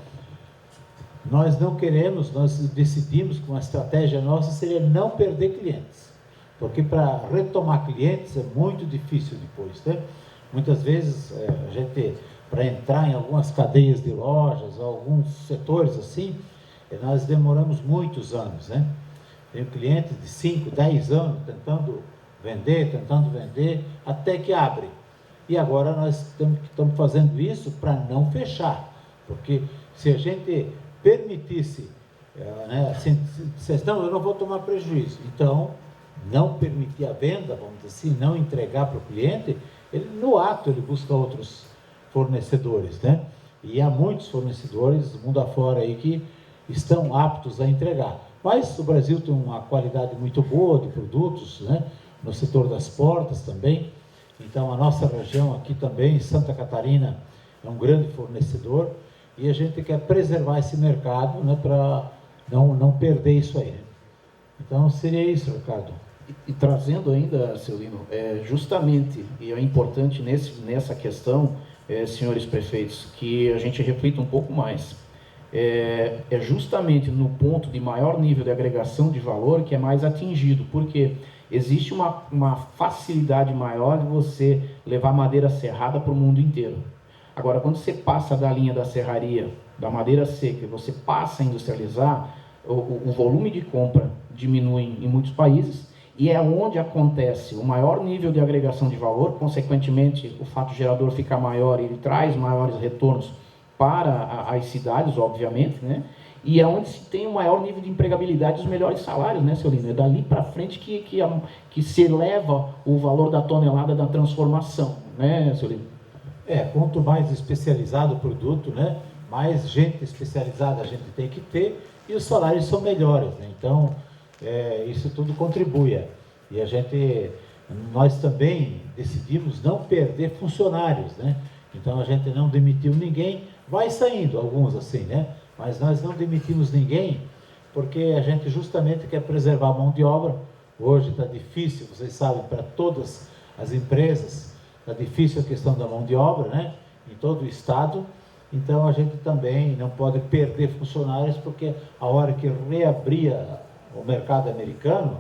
nós não queremos, nós decidimos que uma estratégia nossa seria não perder clientes, porque para retomar clientes é muito difícil depois, né? Muitas vezes a gente, para entrar em algumas cadeias de lojas, alguns setores assim, nós demoramos muitos anos, né? Tem clientes de 5, 10 anos tentando vender, até que abre. E agora nós estamos fazendo isso para não fechar, porque se a gente permitisse, né, assim, dissesse, não, eu não vou tomar prejuízo, então não permitir a venda, vamos dizer assim, não entregar para o cliente, ele, no ato ele busca outros fornecedores, né? E há muitos fornecedores do mundo afora aí que estão aptos a entregar. Mas o Brasil tem uma qualidade muito boa de produtos, né? No setor das portas também. Então a nossa região aqui também, Santa Catarina, é um grande fornecedor e a gente quer preservar esse mercado, né, para não perder isso aí, né? Então seria isso, Ricardo. E trazendo ainda, seu Lino, justamente, e é importante nessa questão, senhores prefeitos, que a gente reflita um pouco mais. É justamente no ponto de maior nível de agregação de valor que é mais atingido, porque existe uma facilidade maior de você levar madeira serrada para o mundo inteiro. Agora, quando você passa da linha da serraria, da madeira seca, você passa a industrializar, o volume de compra diminui em muitos países, e é onde acontece o maior nível de agregação de valor, consequentemente, o fato gerador fica maior, ele traz maiores retornos para as cidades, obviamente, né? E é onde se tem o maior nível de empregabilidade e os melhores salários, né, seu Lino? É dali para frente que se eleva o valor da tonelada da transformação, né, seu Lino? Quanto mais especializado o produto, né, mais gente especializada a gente tem que ter e os salários são melhores, né? Então, isso tudo contribui. E nós também decidimos não perder funcionários, né? Então a gente não demitiu ninguém, vai saindo alguns assim, né? Mas nós não demitimos ninguém porque a gente justamente quer preservar a mão de obra. Hoje está difícil, vocês sabem, para todas as empresas, está difícil a questão da mão de obra, né? Em todo o estado. Então a gente também não pode perder funcionários porque a hora que reabria o mercado americano,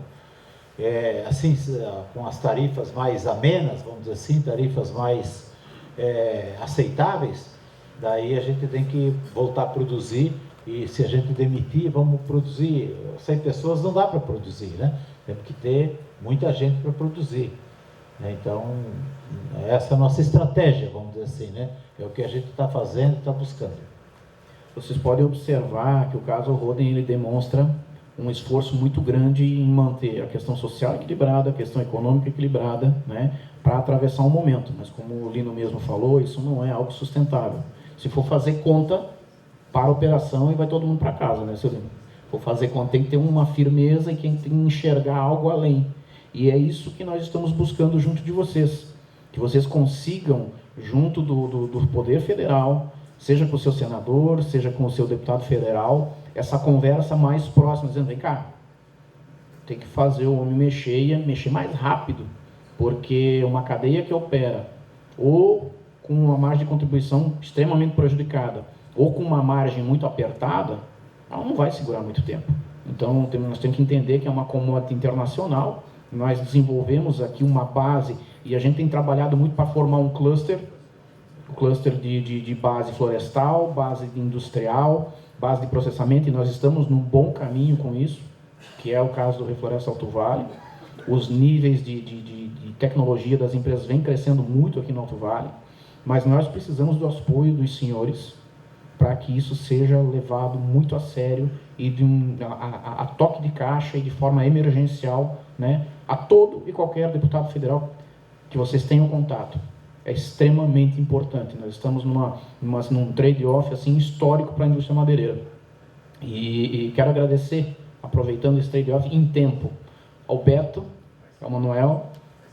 assim, com as tarifas mais amenas, vamos dizer assim, tarifas mais aceitáveis, daí a gente tem que voltar a produzir, e se a gente demitir, vamos produzir 100 pessoas, não dá para produzir, né? Temos que ter muita gente para produzir, né? Então, essa é a nossa estratégia, vamos dizer assim, né? É o que a gente está fazendo, está buscando. Vocês podem observar que o caso Roden, ele demonstra um esforço muito grande em manter a questão social equilibrada, a questão econômica equilibrada, né, para atravessar um momento. Mas como o Lino mesmo falou, isso não é algo sustentável. Se for fazer conta, para a operação e vai todo mundo para casa, né, seu Lino? Se for fazer conta, tem que ter uma firmeza e tem que enxergar algo além. E é isso que nós estamos buscando junto de vocês. Que vocês consigam, junto do Poder Federal, seja com o seu senador, seja com o seu deputado federal, essa conversa mais próxima, dizendo, vem cá, tem que fazer o homem mexer mais rápido, porque uma cadeia que opera ou com uma margem de contribuição extremamente prejudicada, ou com uma margem muito apertada, ela não vai segurar muito tempo. Então, nós temos que entender que é uma commodity internacional, nós desenvolvemos aqui uma base, e a gente tem trabalhado muito para formar um cluster de base florestal, base de industrial, base de processamento, e nós estamos num bom caminho com isso, que é o caso do Refloresta Alto Vale. Os níveis de tecnologia das empresas vêm crescendo muito aqui no Alto Vale, mas nós precisamos do apoio dos senhores para que isso seja levado muito a sério e a toque de caixa e de forma emergencial, né, a todo e qualquer deputado federal que vocês tenham contato. É extremamente importante. Nós estamos num trade-off assim, histórico para a indústria madeireira. E quero agradecer, aproveitando esse trade-off em tempo, ao Beto, ao Manuel,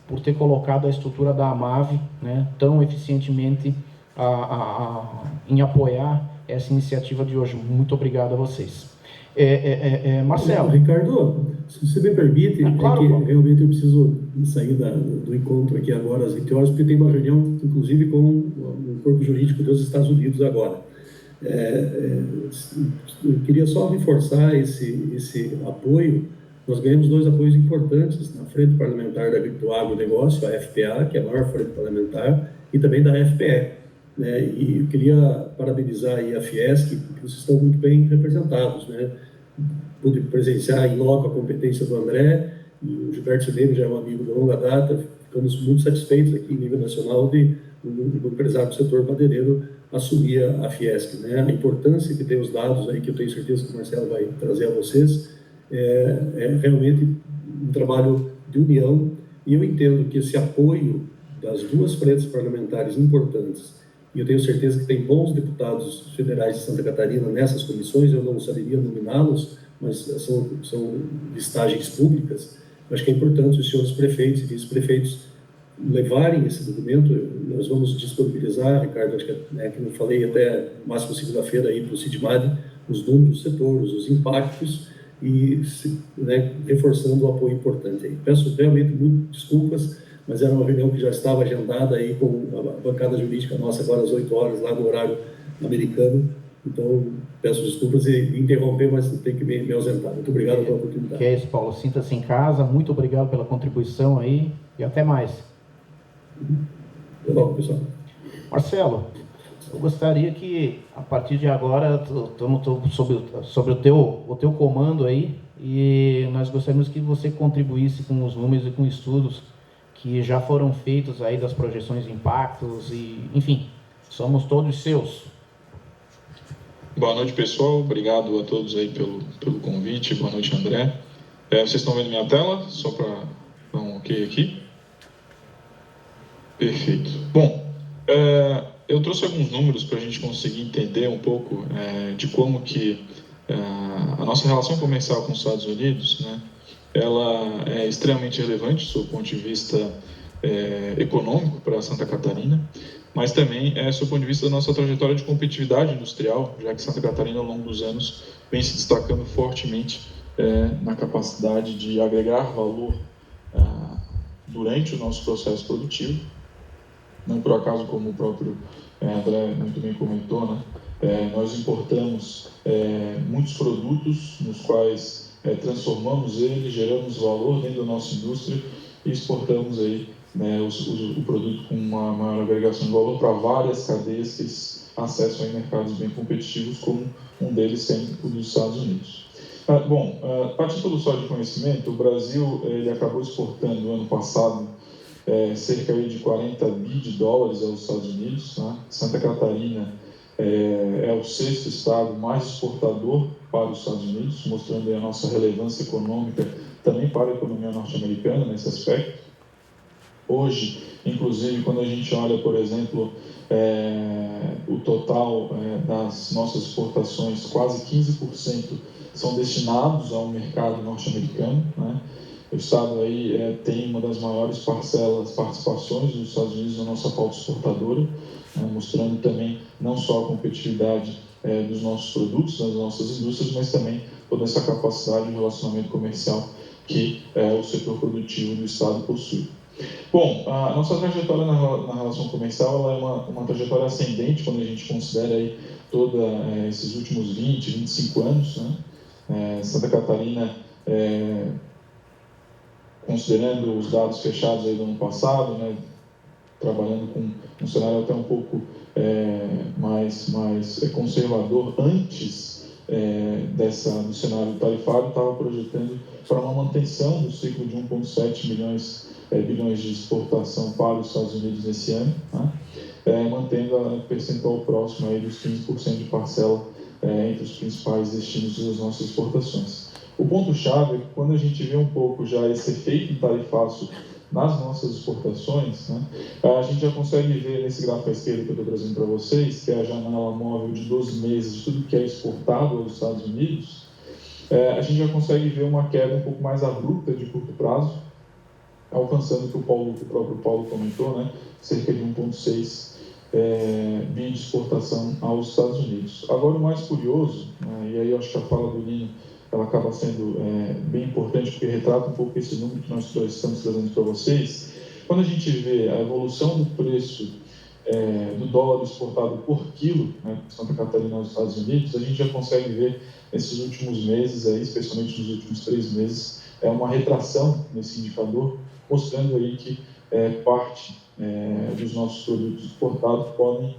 por ter colocado a estrutura da AMAV, né, tão eficientemente em apoiar essa iniciativa de hoje. Muito obrigado a vocês. Marcelo. Ricardo, se você me permite, claro, é que realmente eu preciso sair do encontro aqui agora às 20 horas, porque tem uma reunião, inclusive, com o Corpo Jurídico dos Estados Unidos agora. Eu queria só reforçar esse apoio. Nós ganhamos 2 apoios importantes na Frente Parlamentar do Agronegócio, a FPA, que é a maior frente parlamentar, e também da FPE. Né? E eu queria parabenizar aí a Fiesc, porque vocês estão muito bem representados. Né? Pude presenciar em loco a competência do André, e o Gilberto Silveira já é um amigo de longa data. Ficamos muito satisfeitos aqui em nível nacional de um empresário do setor madeireiro assumir a Fiesc. Né? A importância que tem os dados aí, que eu tenho certeza que o Marcelo vai trazer a vocês, é realmente um trabalho de união, e eu entendo que esse apoio das 2 frentes parlamentares importantes, e eu tenho certeza que tem bons deputados federais de Santa Catarina nessas comissões, eu não saberia nominá-los, mas são listagens públicas. Eu acho que é importante os senhores prefeitos e vice-prefeitos levarem esse documento. Nós vamos disponibilizar, Ricardo, acho que eu falei até máximo segunda-feira aí para o CIDMAD, os números do setor, os impactos, e reforçando o apoio importante aí. Peço realmente muito desculpas, mas era uma reunião que já estava agendada aí com a bancada jurídica nossa agora às 8 horas, lá no horário americano. Então, peço desculpas e interromper, mas tenho que me ausentar. Muito obrigado pela oportunidade. Que é isso, Paulo. Sinta-se em casa. Muito obrigado pela contribuição aí e até mais. Até logo, pessoal. Marcelo, eu gostaria que, a partir de agora, estamos sobre o teu comando aí, e nós gostaríamos que você contribuísse com os números e com estudos que já foram feitos aí das projeções de impactos e, enfim, somos todos seus. Boa noite, pessoal. Obrigado a todos aí pelo convite. Boa noite, André. Vocês estão vendo minha tela? Só para dar um ok aqui. Perfeito. Bom, eu trouxe alguns números para a gente conseguir entender um pouco de como que a nossa relação comercial com os Estados Unidos, né, ela é extremamente relevante do ponto de vista econômico para Santa Catarina, mas também do ponto de vista da nossa trajetória de competitividade industrial, já que Santa Catarina, ao longo dos anos, vem se destacando fortemente na capacidade de agregar valor durante o nosso processo produtivo. Não por acaso, como o próprio André muito bem comentou, né? Nós importamos muitos produtos nos quais transformamos eles, geramos valor dentro da nossa indústria e exportamos aí, né, o produto com uma maior agregação de valor para várias cadeias que acessam a mercados bem competitivos, como um deles sendo o dos Estados Unidos. Para título só de conhecimento, o Brasil ele acabou exportando no ano passado cerca de 40 bi de dólares aos Estados Unidos. Né? Santa Catarina é o 6º estado mais exportador para os Estados Unidos, mostrando a nossa relevância econômica também para a economia norte-americana nesse aspecto. Hoje, inclusive, quando a gente olha, por exemplo, o total das nossas exportações, quase 15% são destinados ao mercado norte-americano, né? O Estado aí tem uma das maiores participações dos Estados Unidos na nossa pauta exportadora, né, mostrando também não só a competitividade dos nossos produtos, das nossas indústrias, mas também toda essa capacidade de relacionamento comercial que o setor produtivo do Estado possui. Bom, a nossa trajetória na relação comercial ela é uma trajetória ascendente quando a gente considera aí todos esses últimos 20, 25 anos. Né? Santa Catarina, considerando os dados fechados aí do ano passado, né, trabalhando com um cenário até um pouco mais conservador, antes do cenário tarifário, estava projetando para uma manutenção do ciclo de 1,7 bilhões de exportação para os Estados Unidos nesse ano, né, mantendo a percentual próximo aí dos 15% de parcela entre os principais destinos das nossas exportações. O ponto-chave é que quando a gente vê um pouco já esse efeito tarifaço nas nossas exportações, né, a gente já consegue ver nesse gráfico à esquerda que eu estou trazendo para vocês, que é a janela móvel de 12 meses de tudo que é exportado aos Estados Unidos, a gente já consegue ver uma queda um pouco mais abrupta de curto prazo, alcançando o que o próprio Paulo comentou, né, cerca de 1,6 bi de exportação aos Estados Unidos. Agora, o mais curioso, né, e aí eu acho que a fala do Lino ela acaba sendo bem importante, porque retrata um pouco esse número que nós estamos trazendo para vocês. Quando a gente vê a evolução do preço do dólar exportado por quilo, né, de Santa Catarina aos Estados Unidos, a gente já consegue ver nesses últimos meses, aí, especialmente nos últimos 3 meses, uma retração nesse indicador, mostrando aí que parte dos nossos produtos exportados podem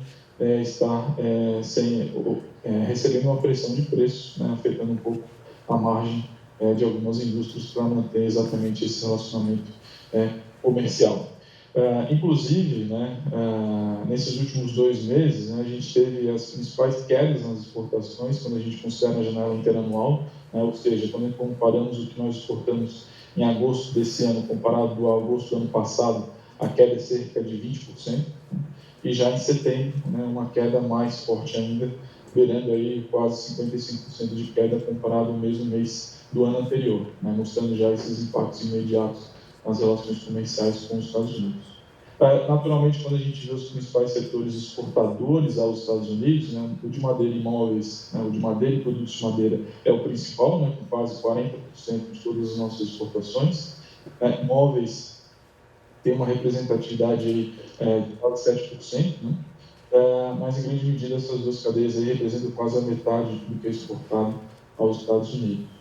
estar recebendo uma pressão de preço, né, afetando um pouco a margem de algumas indústrias para manter exatamente esse relacionamento comercial. Inclusive, né, nesses últimos 2 meses, né, a gente teve as principais quedas nas exportações, quando a gente considera a janela interanual, né, ou seja, quando comparamos o que nós exportamos em agosto desse ano, comparado ao agosto do ano passado, a queda é cerca de 20%, né, e já em setembro, né, uma queda mais forte ainda, beirando aí quase 55% de queda comparado ao mesmo mês do ano anterior, né, mostrando já esses impactos imediatos nas relações comerciais com os Estados Unidos. Naturalmente, quando a gente vê os principais setores exportadores aos Estados Unidos, né, o de madeira e imóveis, né, o de madeira e produtos de madeira é o principal, né, com quase 40% de todas as nossas exportações. Imóveis tem uma representatividade aí, de quase 7%, né, mas em grande medida essas 2 cadeias aí representam quase a metade de tudo que é exportado aos Estados Unidos.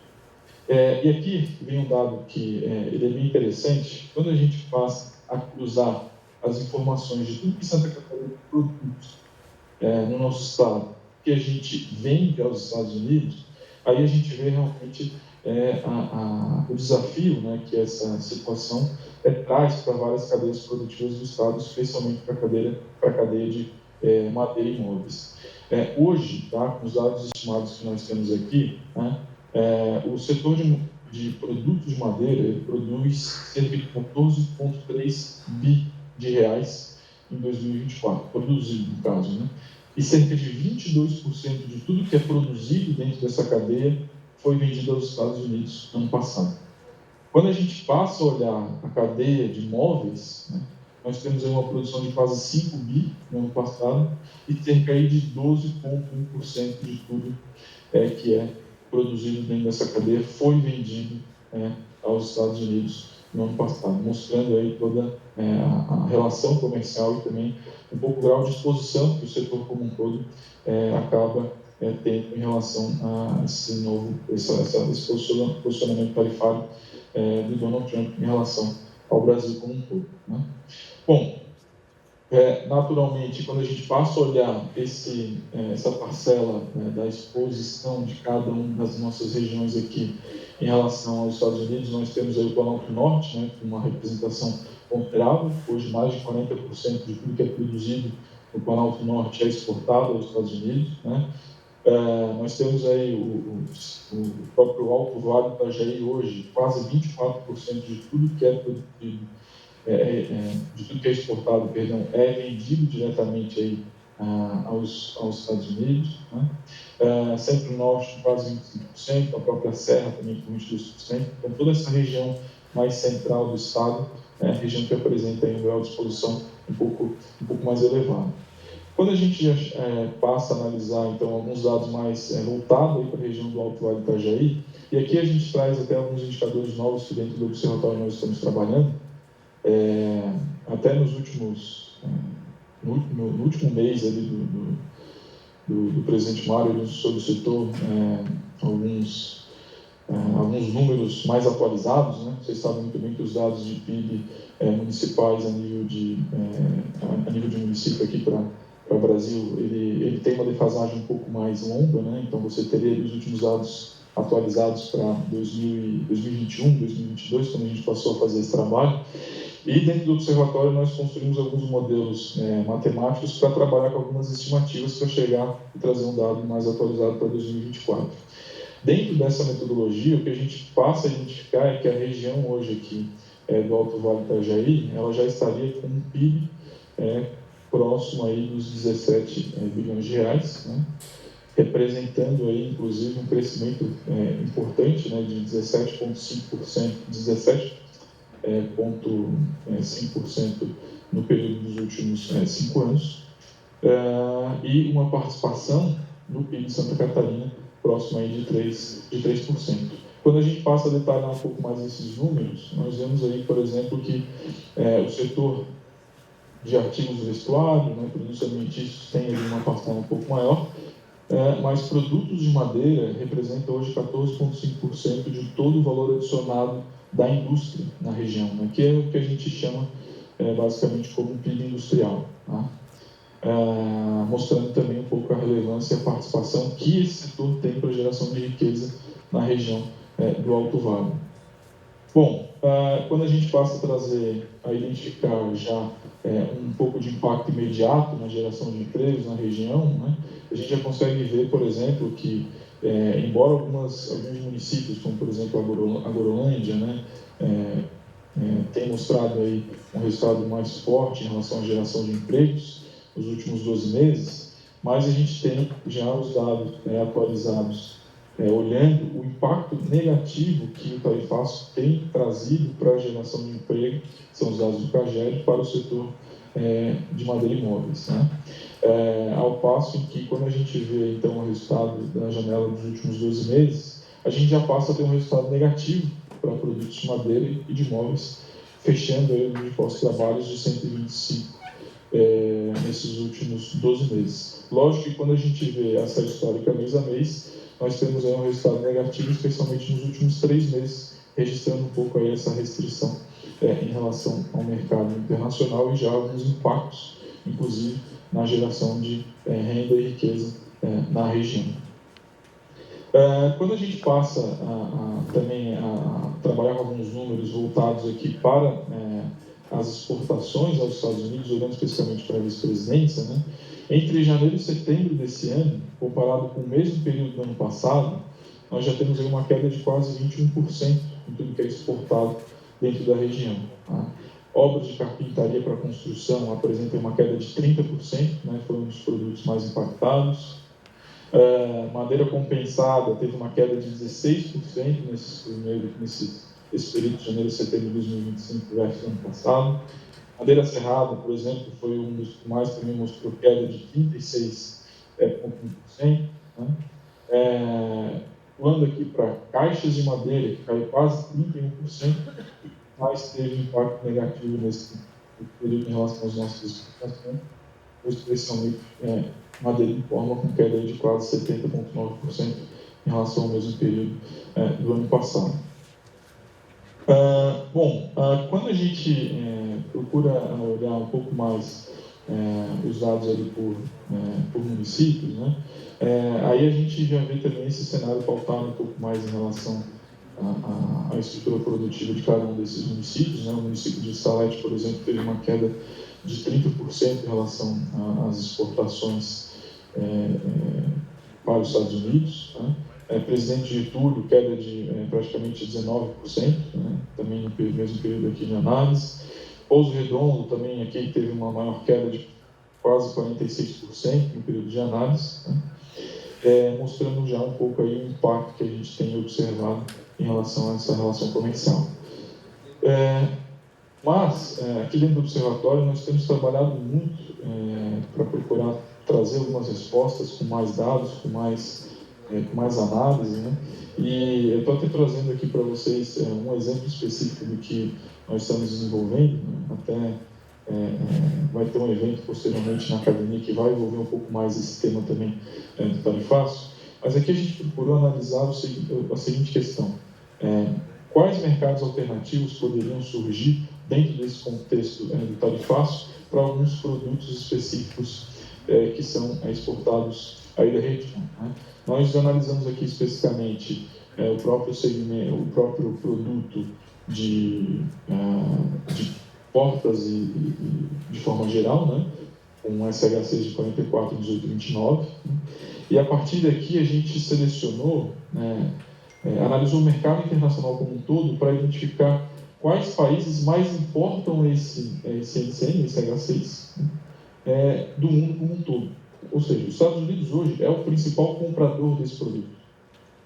E aqui vem um dado que ele é bem interessante. Quando a gente passa a cruzar as informações de tudo que Santa Catarina produz no nosso estado, que a gente vende aos Estados Unidos, aí a gente vê realmente o desafio, né, que essa situação traz para várias cadeias produtivas do estado, especialmente para a cadeia de madeira e imóveis. Hoje, tá, com os dados estimados que nós temos aqui, né, o setor de produtos de madeira ele produz cerca de 14,3 bi de reais em 2024, produzido no caso, né? E cerca de 22% de tudo que é produzido dentro dessa cadeia foi vendido aos Estados Unidos no ano passado. Quando a gente passa a olhar a cadeia de imóveis, né, nós temos aí uma produção de quase 5 bi no ano passado e cerca aí de 12,1% de tudo que é produzido dentro dessa cadeia foi vendido aos Estados Unidos no ano passado, mostrando aí toda a relação comercial e também um pouco o grau de exposição que o setor como um todo acaba tendo em relação a esse posicionamento tarifário do Donald Trump em relação ao Brasil como um todo, né? Bom, naturalmente, quando a gente passa a olhar essa parcela da exposição de cada uma das nossas regiões aqui em relação aos Estados Unidos, nós temos aí o Planalto Norte, né, com uma representação considerável. Hoje, mais de 40% de tudo que é produzido no Planalto Norte é exportado aos Estados Unidos, né? Nós temos aí o próprio Alto Vale do Itajaí hoje, quase 24% de tudo que é produzido de tudo que é exportado, é vendido diretamente aí, aos Estados Unidos, né? Centro-Norte quase 25%, a própria Serra também com 22%, então toda essa região mais central do estado é a região que apresenta aí um grau de exposição um pouco mais elevado. Quando a gente passa a analisar então alguns dados mais voltados para a região do Alto Vale do Itajaí, e aqui a gente traz até alguns indicadores novos que dentro do observatório nós estamos trabalhando. Até no último mês ali do presidente Mário, ele solicitou alguns números mais atualizados, né? Vocês sabem muito bem que os dados de PIB municipais a nível de município aqui para o Brasil, ele tem uma defasagem um pouco mais longa, né? Então você teria os últimos dados atualizados para 2021, 2022, quando a gente passou a fazer esse trabalho. E dentro do observatório nós construímos alguns modelos matemáticos para trabalhar com algumas estimativas para chegar e trazer um dado mais atualizado para 2024. Dentro dessa metodologia, o que a gente passa a identificar é que a região hoje aqui do Alto Vale do Itajaí, ela já estaria com um PIB próximo aí dos 17 bilhões de reais, né? Representando aí, inclusive, um crescimento importante, né, de 17,5%, 17,5% no período dos últimos 5 anos. e uma participação no PIB de Santa Catarina próxima aí de 3%. Quando a gente passa a detalhar um pouco mais esses números, nós vemos aí, por exemplo, que o setor de artigos de vestuário, né, produtos alimentícios, tem ali uma parcela um pouco maior, mas produtos de madeira representam hoje 14,5% de todo o valor adicionado da indústria na região, né, que é o que a gente chama basicamente como PIB industrial, tá? Mostrando também um pouco a relevância e a participação que esse setor tem para a geração de riqueza na região do Alto Vale. Bom, quando a gente passa a identificar já um pouco de impacto imediato na geração de empregos na região, né, a gente já consegue ver, por exemplo, que embora alguns municípios, como por exemplo a Gorolândia, né, tem mostrado aí um resultado mais forte em relação à geração de empregos nos últimos 12 meses, mas a gente tem já os dados atualizados, olhando o impacto negativo que o tarifaço tem trazido para a geração de emprego, são os dados do CAGED, para o setor de madeira e imóveis, né? Ao passo em que, quando a gente vê então o resultado da janela dos últimos 12 meses, a gente já passa a ter um resultado negativo para produtos de madeira e de imóveis, fechando aí o número de postos de trabalhos de 125 nesses últimos 12 meses. Lógico que quando a gente vê essa histórica mês a mês, nós temos aí um resultado negativo, especialmente nos últimos 3 meses, registrando um pouco aí essa restrição em relação ao mercado internacional e já alguns impactos, inclusive, na geração de renda e riqueza na região. Quando a gente passa também a trabalhar com alguns números voltados aqui para as exportações aos Estados Unidos, olhando especificamente para a vice-presidência, né? Entre janeiro e setembro desse ano, comparado com o mesmo período do ano passado, nós já temos aí uma queda de quase 21% em tudo que é exportado dentro da região, tá? Obras de carpintaria para construção apresentam uma queda de 30%, né? Foi um dos produtos mais impactados. Madeira compensada teve uma queda de 16% nesse período de janeiro e setembro de 2025 versus ano passado. Madeira serrada, por exemplo, foi um dos que mais também mostrou queda de 36,1%. Né? Pulando aqui para caixas de madeira, que caiu quase 31%, mas teve impacto negativo nesse período em relação às nossas exportações, especialmente madeira em forma com queda de quase 70,9% em relação ao mesmo período do ano passado. Quando a gente procura olhar um pouco mais os dados ali por municípios, né, aí a gente já vê também esse cenário pautado um pouco mais em relação à estrutura produtiva de cada um desses municípios, né. O município de Salete, por exemplo, teve uma queda de 30% em relação às exportações para os Estados Unidos, né. Presidente Getúlio, queda de praticamente 19%, né, também no mesmo período aqui de análise. Pouso Redondo também aqui teve uma maior queda de quase 46% no período de análise, né, mostrando já um pouco aí o impacto que a gente tem observado em relação a essa relação comercial. Mas, aqui dentro do observatório, nós temos trabalhado muito para procurar trazer algumas respostas com mais dados, com mais análise, né? E eu estou até trazendo aqui para vocês um exemplo específico do que nós estamos desenvolvendo, né? Até vai ter um evento posteriormente na academia que vai envolver um pouco mais esse tema também do tarifaço, mas aqui a gente procurou analisar a seguinte questão: quais mercados alternativos poderiam surgir dentro desse contexto do tarifaço para alguns produtos específicos que são exportados aí da região, né? Nós analisamos aqui especificamente o próprio segmento, o próprio produto de portas e de forma geral, né, com SHC de 44, 18 e 29. Né? E a partir daqui a gente selecionou, analisou o mercado internacional como um todo para identificar quais países mais importam esse NCM, esse SH6, do mundo como um todo. Ou seja, os Estados Unidos hoje é o principal comprador desse produto.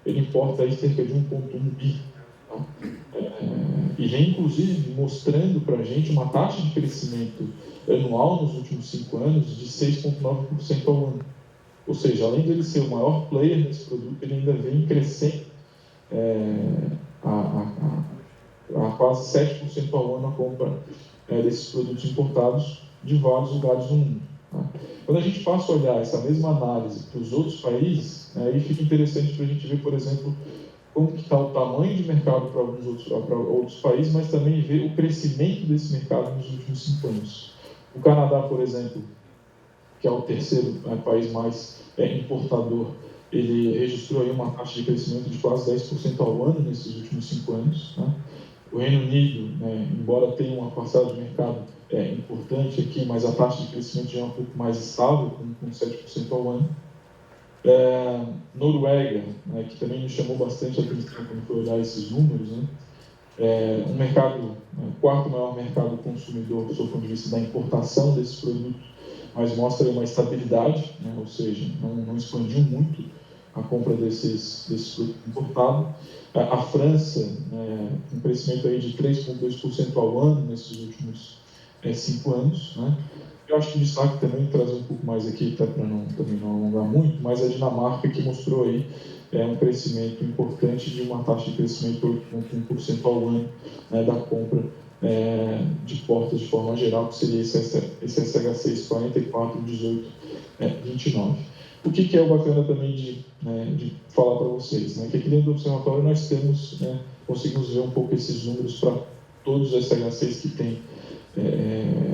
Ele importa aí cerca de 1,1 bi. Tá? e vem inclusive mostrando para a gente uma taxa de crescimento anual nos últimos 5 anos de 6,9% ao ano. Ou seja, além de ele ser o maior player nesse produto, ele ainda vem crescendo a quase 7% ao ano a compra desses produtos importados de vários lugares do mundo. Tá? Quando a gente passa a olhar essa mesma análise para os outros países, aí fica interessante para a gente ver, por exemplo, como que está o tamanho de mercado para outros países, mas também ver o crescimento desse mercado nos últimos 5 anos. O Canadá, por exemplo, que é o terceiro país mais importador, ele registrou aí uma taxa de crescimento de quase 10% ao ano nesses últimos 5 anos. Né? O Reino Unido, embora tenha uma parcela de mercado importante aqui, mas a taxa de crescimento já é um pouco mais estável, com 7% ao ano. Noruega, que também nos chamou bastante a atenção quando foi olhar esses números, um mercado, quarto maior mercado consumidor do ponto de vista da importação desses produtos, mas mostra uma estabilidade, ou seja, não expandiu muito a compra desses produtos importados. A França, um crescimento aí de 3,2% ao ano nesses últimos 5 anos. Eu acho que o destaque também trazer um pouco mais aqui, até para também não alongar muito, mas a Dinamarca, que mostrou aí um crescimento importante de uma taxa de crescimento de 8,1% ao ano da compra de portas de forma geral, que seria esse SH6 44, 18, 29. O que é o bacana também de falar para vocês, que aqui dentro do observatório nós conseguimos ver um pouco esses números para todos os SH6 que tem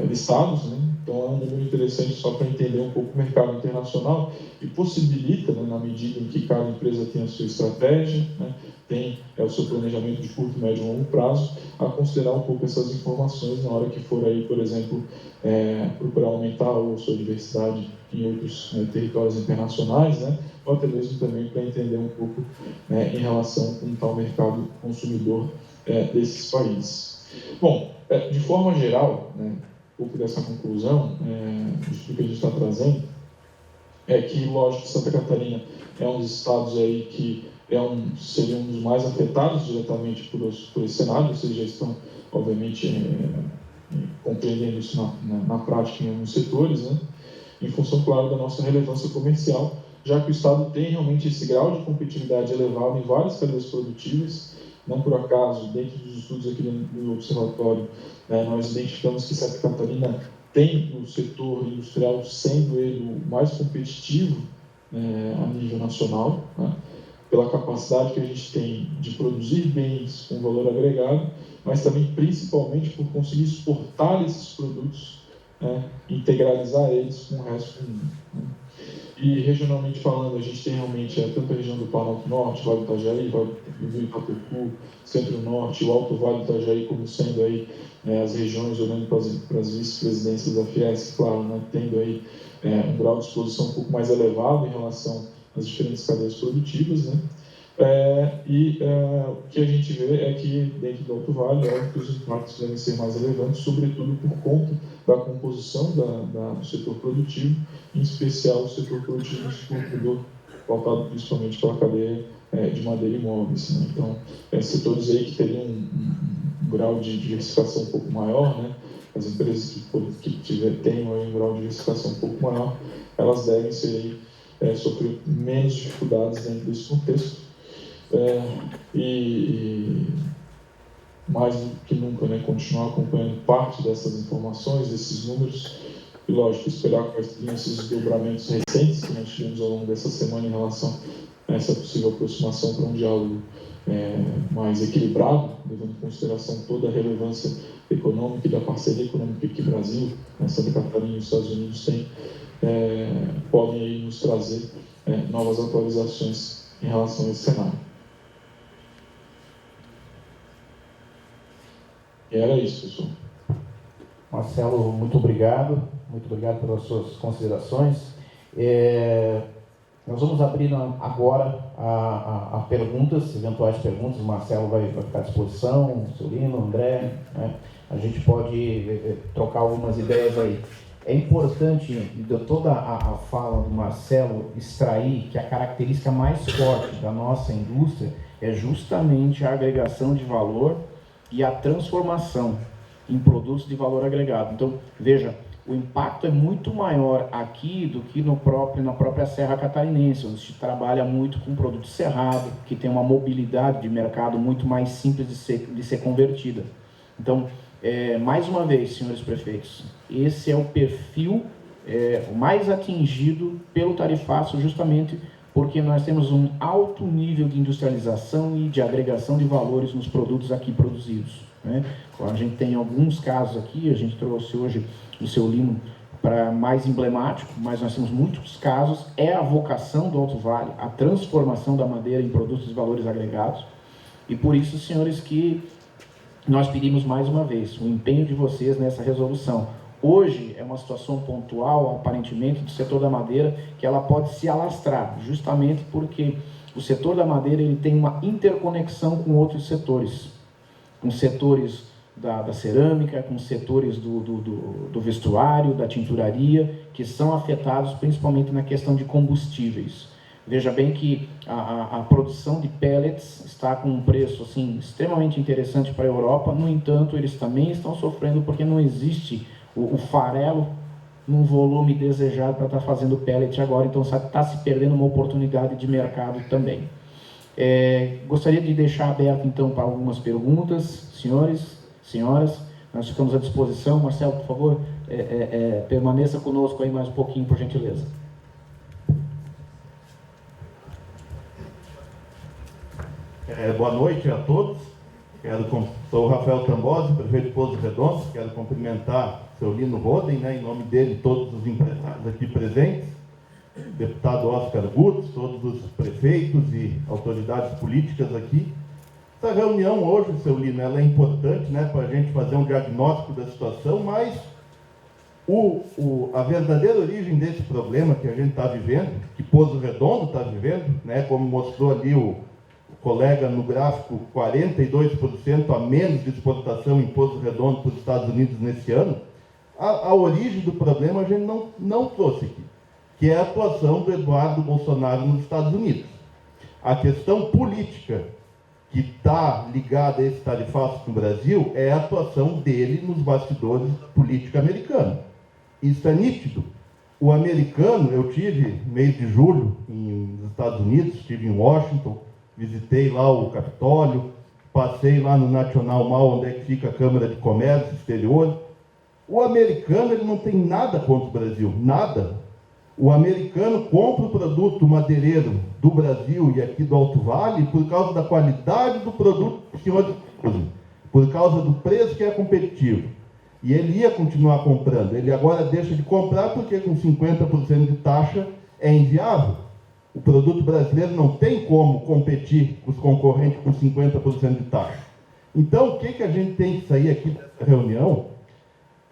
listados, então é um número interessante só para entender um pouco o mercado internacional e possibilita, na medida em que cada empresa tem a sua estratégia, tem o seu planejamento de curto, médio e longo prazo, a considerar um pouco essas informações na hora que for aí, por exemplo, procurar aumentar a sua diversidade em outros territórios internacionais, ou até mesmo também para entender um pouco em relação a como está o mercado consumidor desses países. Bom, de forma geral, um pouco dessa conclusão, do que a gente está trazendo, é que, lógico, Santa Catarina é um dos estados aí que seria um dos mais afetados diretamente por esse cenário. Vocês já estão, obviamente, compreendendo isso na prática em alguns setores, em função, claro, da nossa relevância comercial, já que o estado tem realmente esse grau de competitividade elevado em várias cadeias produtivas. Não por acaso, dentro dos estudos aqui do observatório, nós identificamos que Santa Catarina tem o setor industrial sendo ele o mais competitivo a nível nacional, pela capacidade que a gente tem de produzir bens com valor agregado, mas também principalmente por conseguir exportar esses produtos, integralizar eles com o resto do mundo. E regionalmente falando, a gente tem realmente tanto a região do Planalto Norte, Vale do Itajaí, Vale do Rio Itapucu, Centro-Norte, o Alto Vale do Itajaí como sendo aí as regiões, olhando para as vice-presidências da Fiesc, claro, tendo aí um grau de exposição um pouco mais elevado em relação às diferentes cadeias produtivas, o que a gente vê é que dentro do Alto Vale, que os impactos devem ser mais relevantes, sobretudo por conta da composição do setor produtivo, em especial o setor produtivo de consumidor, pautado principalmente pela cadeia de madeira e imóveis. Então, setores aí que teriam um grau de diversificação um pouco maior, as empresas que tenham aí um grau de diversificação um pouco maior, elas devem ser aí, sofrer menos dificuldades dentro desse contexto. E mais do que nunca, continuar acompanhando parte dessas informações, desses números, e lógico, esperar quais seriam esses desdobramentos recentes que nós tivemos ao longo dessa semana em relação a essa possível aproximação para um diálogo mais equilibrado, levando em consideração toda a relevância econômica e da parceria econômica que o Brasil, Santa Catarina e os Estados Unidos têm, podem aí nos trazer novas atualizações em relação a esse cenário. E era isso, pessoal. Marcelo, muito obrigado pelas suas considerações. Nós vamos abrir agora a perguntas, eventuais perguntas. O Marcelo vai ficar à disposição, o Solino, o André, a gente pode trocar algumas ideias aí. É importante, de toda a fala do Marcelo, extrair que a característica mais forte da nossa indústria é justamente a agregação de valor e a transformação em produtos de valor agregado. Então, veja, o impacto é muito maior aqui do que na própria Serra Catarinense, onde se trabalha muito com produto cerrado, que tem uma mobilidade de mercado muito mais simples de ser convertida. Então, mais uma vez, senhores prefeitos, esse é o perfil mais atingido pelo tarifaço, justamente porque nós temos um alto nível de industrialização e de agregação de valores nos produtos aqui produzidos, né? A gente tem alguns casos aqui, a gente trouxe hoje o seu Lino para mais emblemático, mas nós temos muitos casos, é a vocação do Alto Vale, a transformação da madeira em produtos de valores agregados, e por isso, senhores, que nós pedimos mais uma vez o empenho de vocês nessa resolução. Hoje é uma situação pontual, aparentemente, do setor da madeira, que ela pode se alastrar, justamente porque o setor da madeira ele tem uma interconexão com outros setores, com setores da cerâmica, com setores do vestuário, da tinturaria, que são afetados principalmente na questão de combustíveis. Veja bem que a produção de pellets está com um preço assim, extremamente interessante para a Europa, no entanto, eles também estão sofrendo porque não existe o farelo num volume desejado para estar fazendo pellet agora, então está se perdendo uma oportunidade de mercado também. Gostaria de deixar aberto então para algumas perguntas, senhores, senhoras, nós ficamos à disposição. Marcelo, por favor, permaneça conosco aí mais um pouquinho, por gentileza. Boa noite a todos. Sou o Rafael Tambosi, prefeito de Pouso Redondo. Quero cumprimentar o seu Lino Roden, né, em nome dele e todos os empresários aqui presentes, deputado Oscar Gutz, todos os prefeitos e autoridades políticas aqui. Essa reunião hoje, seu Lino, ela é importante, né, para a gente fazer um diagnóstico da situação, mas a verdadeira origem desse problema que a gente está vivendo, que Pouso Redondo está vivendo, né, como mostrou ali o colega no gráfico, 42% a menos de exportação em Pouso Redondo para os Estados Unidos nesse ano, a origem do problema a gente não trouxe aqui, que é a atuação do Eduardo Bolsonaro nos Estados Unidos. A questão política que está ligada a esse tarifaço no Brasil é a atuação dele nos bastidores da política americana. Isso é nítido. O americano, eu tive, mês de julho, nos Estados Unidos, estive em Washington, visitei lá o Capitólio, passei lá no National Mall, onde é que fica a Câmara de Comércio Exterior. O americano ele não tem nada contra o Brasil, nada. O americano compra o produto madeireiro do Brasil e aqui do Alto Vale por causa da qualidade do produto que o senhor usa, por causa do preço que é competitivo. E ele ia continuar comprando. Ele agora deixa de comprar porque com 50% de taxa é inviável. O produto brasileiro não tem como competir com os concorrentes com 50% de taxa. Então, o que a gente tem que sair aqui dessa reunião,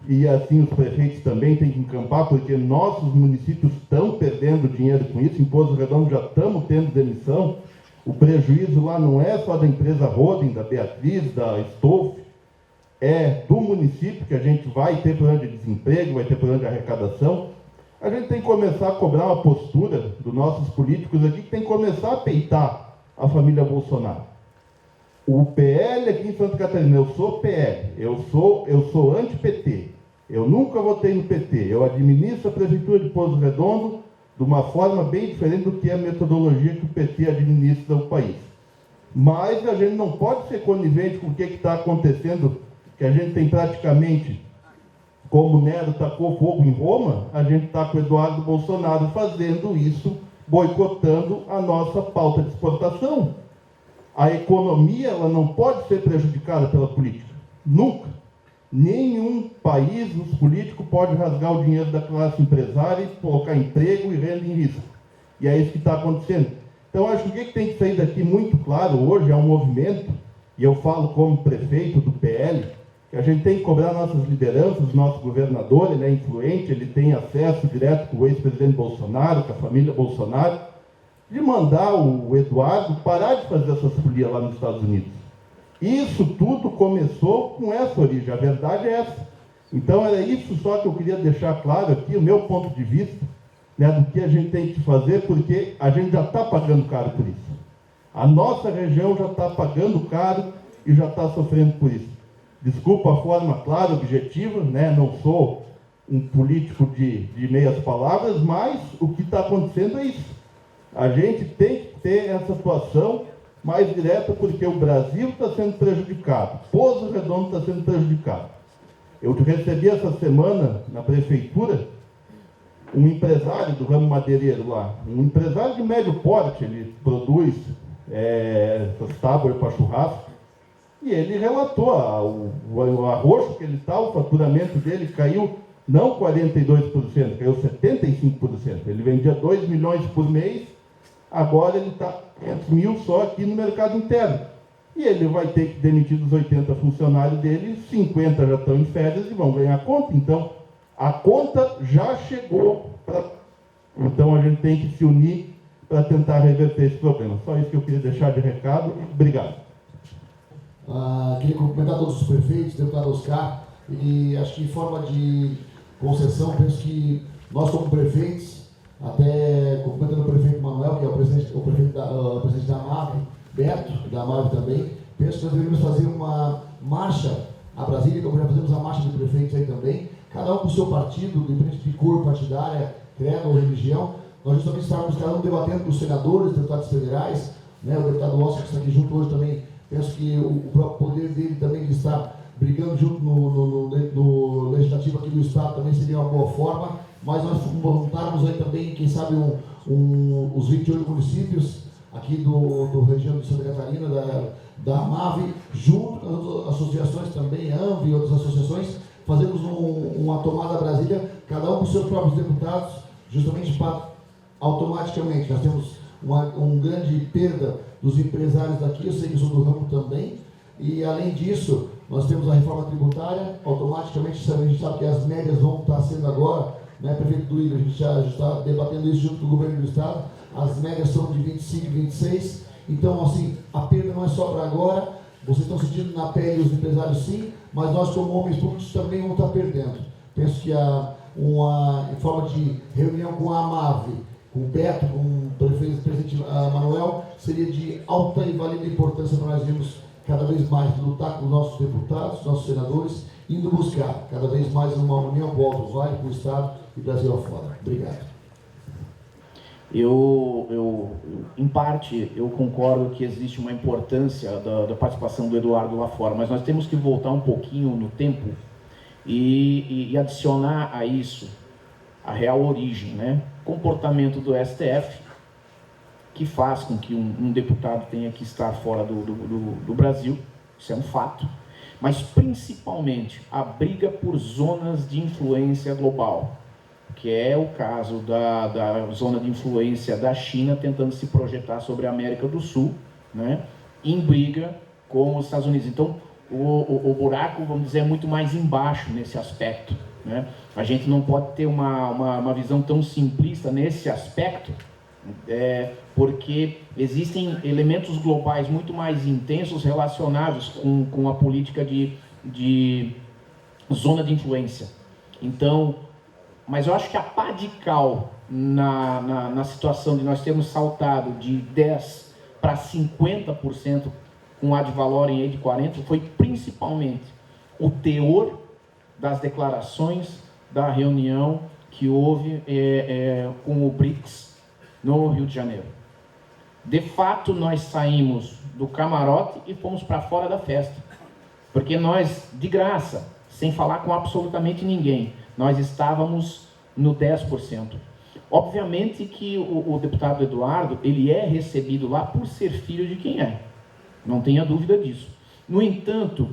e assim os prefeitos também têm que encampar, porque nossos municípios estão perdendo dinheiro com isso, em Pouso Redondo já estamos tendo demissão, o prejuízo lá não é só da empresa Roden, da Beatriz, da Stolf, é do município, que a gente vai ter problema de desemprego, vai ter problema de arrecadação. A gente tem que começar a cobrar uma postura dos nossos políticos aqui, que tem que começar a peitar a família Bolsonaro. O PL aqui em Santa Catarina, eu sou PL, eu sou anti-PT, eu nunca votei no PT, eu administro a Prefeitura de Pouso Redondo de uma forma bem diferente do que é a metodologia que o PT administra o país. Mas a gente não pode ser conivente com o que está acontecendo, que a gente tem praticamente, como Nero tacou fogo em Roma, a gente está com o Eduardo Bolsonaro fazendo isso, boicotando a nossa pauta de exportação. A economia ela não pode ser prejudicada pela política. Nunca. Nenhum país, os políticos, pode rasgar o dinheiro da classe empresária e colocar emprego e renda em risco. E é isso que está acontecendo. Então, acho que o que tem que sair daqui muito claro hoje é um movimento, e eu falo como prefeito do PL, que a gente tem que cobrar nossas lideranças, nosso governador, ele é influente, ele tem acesso direto com o ex-presidente Bolsonaro, com a família Bolsonaro, de mandar o Eduardo parar de fazer essas folias lá nos Estados Unidos. Isso tudo começou com essa origem, a verdade é essa. Então era isso só que eu queria deixar claro aqui, o meu ponto de vista, né, do que a gente tem que fazer, porque a gente já está pagando caro por isso. A nossa região já está pagando caro e já está sofrendo por isso. Desculpa a forma clara, objetiva, né? Não sou um político de meias palavras, mas o que está acontecendo é isso. A gente tem que ter essa atuação mais direta, porque o Brasil está sendo prejudicado, Pouso Redondo está sendo prejudicado. Eu recebi essa semana na prefeitura um empresário do ramo madeireiro lá, um empresário de médio porte, ele produz essas tábuas para churrasco, e ele relatou o arroxo que ele está, o faturamento dele caiu não 42%, caiu 75%. Ele vendia 2 milhões por mês, agora ele está 500 mil só aqui no mercado interno. E ele vai ter que demitir dos 80 funcionários dele, 50 já estão em férias e vão ganhar conta. Então, a conta já chegou. Então, a gente tem que se unir para tentar reverter esse problema. Só isso que eu queria deixar de recado. Obrigado. Queria cumprimentar todos os prefeitos, deputado Oscar, e acho que em forma de concessão, penso que nós como prefeitos, até cumprimentando o prefeito Manuel, que é o presidente da MAV, Beto, da MAV também, penso que nós deveríamos fazer uma marcha a Brasília, como já fazemos a marcha de prefeitos aí também, cada um com o seu partido, independente de cor partidária, credo ou religião, nós justamente estávamos cada um debatendo com os senadores, deputados federais, né, o deputado Oscar que está aqui junto hoje também, penso que o próprio poder dele também de estar brigando junto no legislativo aqui do Estado também seria uma boa forma, mas nós voluntarmos aí também, quem sabe, os 28 municípios aqui do região de Santa Catarina, da AMAV, junto com as associações também, ANV e outras associações, fazemos uma tomada a Brasília, cada um com seus próprios deputados, justamente para automaticamente, nós temos uma grande perda dos empresários daqui, eu sei que sou do ramo também, e além disso, nós temos a reforma tributária, automaticamente a gente sabe que as médias vão estar sendo agora, né, prefeito do Igor, a gente já está debatendo isso junto com o governo do Estado, as médias são de 25 e 26, então assim, a perda não é só para agora, vocês estão sentindo na pele os empresários sim, mas nós como homens públicos também vamos estar perdendo. Penso que em forma de reunião com a AMAV, com o Beto, com o presidente Manuel, seria de alta e valida importância para nós irmos cada vez mais lutar com os nossos deputados, nossos senadores, indo buscar cada vez mais uma união com o Alto Vale, com o Estado e Brasil afora. Obrigado. Em parte, eu concordo que existe uma importância da participação do Eduardo lá fora, mas nós temos que voltar um pouquinho no tempo e adicionar a isso a real origem, né? Comportamento do STF, que faz com que um deputado tenha que estar fora do Brasil, isso é um fato, mas principalmente a briga por zonas de influência global, que é o caso da zona de influência da China tentando se projetar sobre a América do Sul, né, em briga com os Estados Unidos. Então, o buraco, vamos dizer, é muito mais embaixo nesse aspecto, né? A gente não pode ter uma visão tão simplista nesse aspecto, porque existem elementos globais muito mais intensos relacionados com a política de zona de influência. Então, mas eu acho que a pá de cal na situação de nós termos saltado de 10% para 50% com ad valorem aí de 40%, foi principalmente o teor das declarações da reunião que houve com o BRICS no Rio de Janeiro. De fato, nós saímos do camarote e fomos para fora da festa, porque nós, de graça, sem falar com absolutamente ninguém, nós estávamos no 10%. Obviamente que o deputado Eduardo, ele é recebido lá por ser filho de quem é, não tenha dúvida disso. No entanto,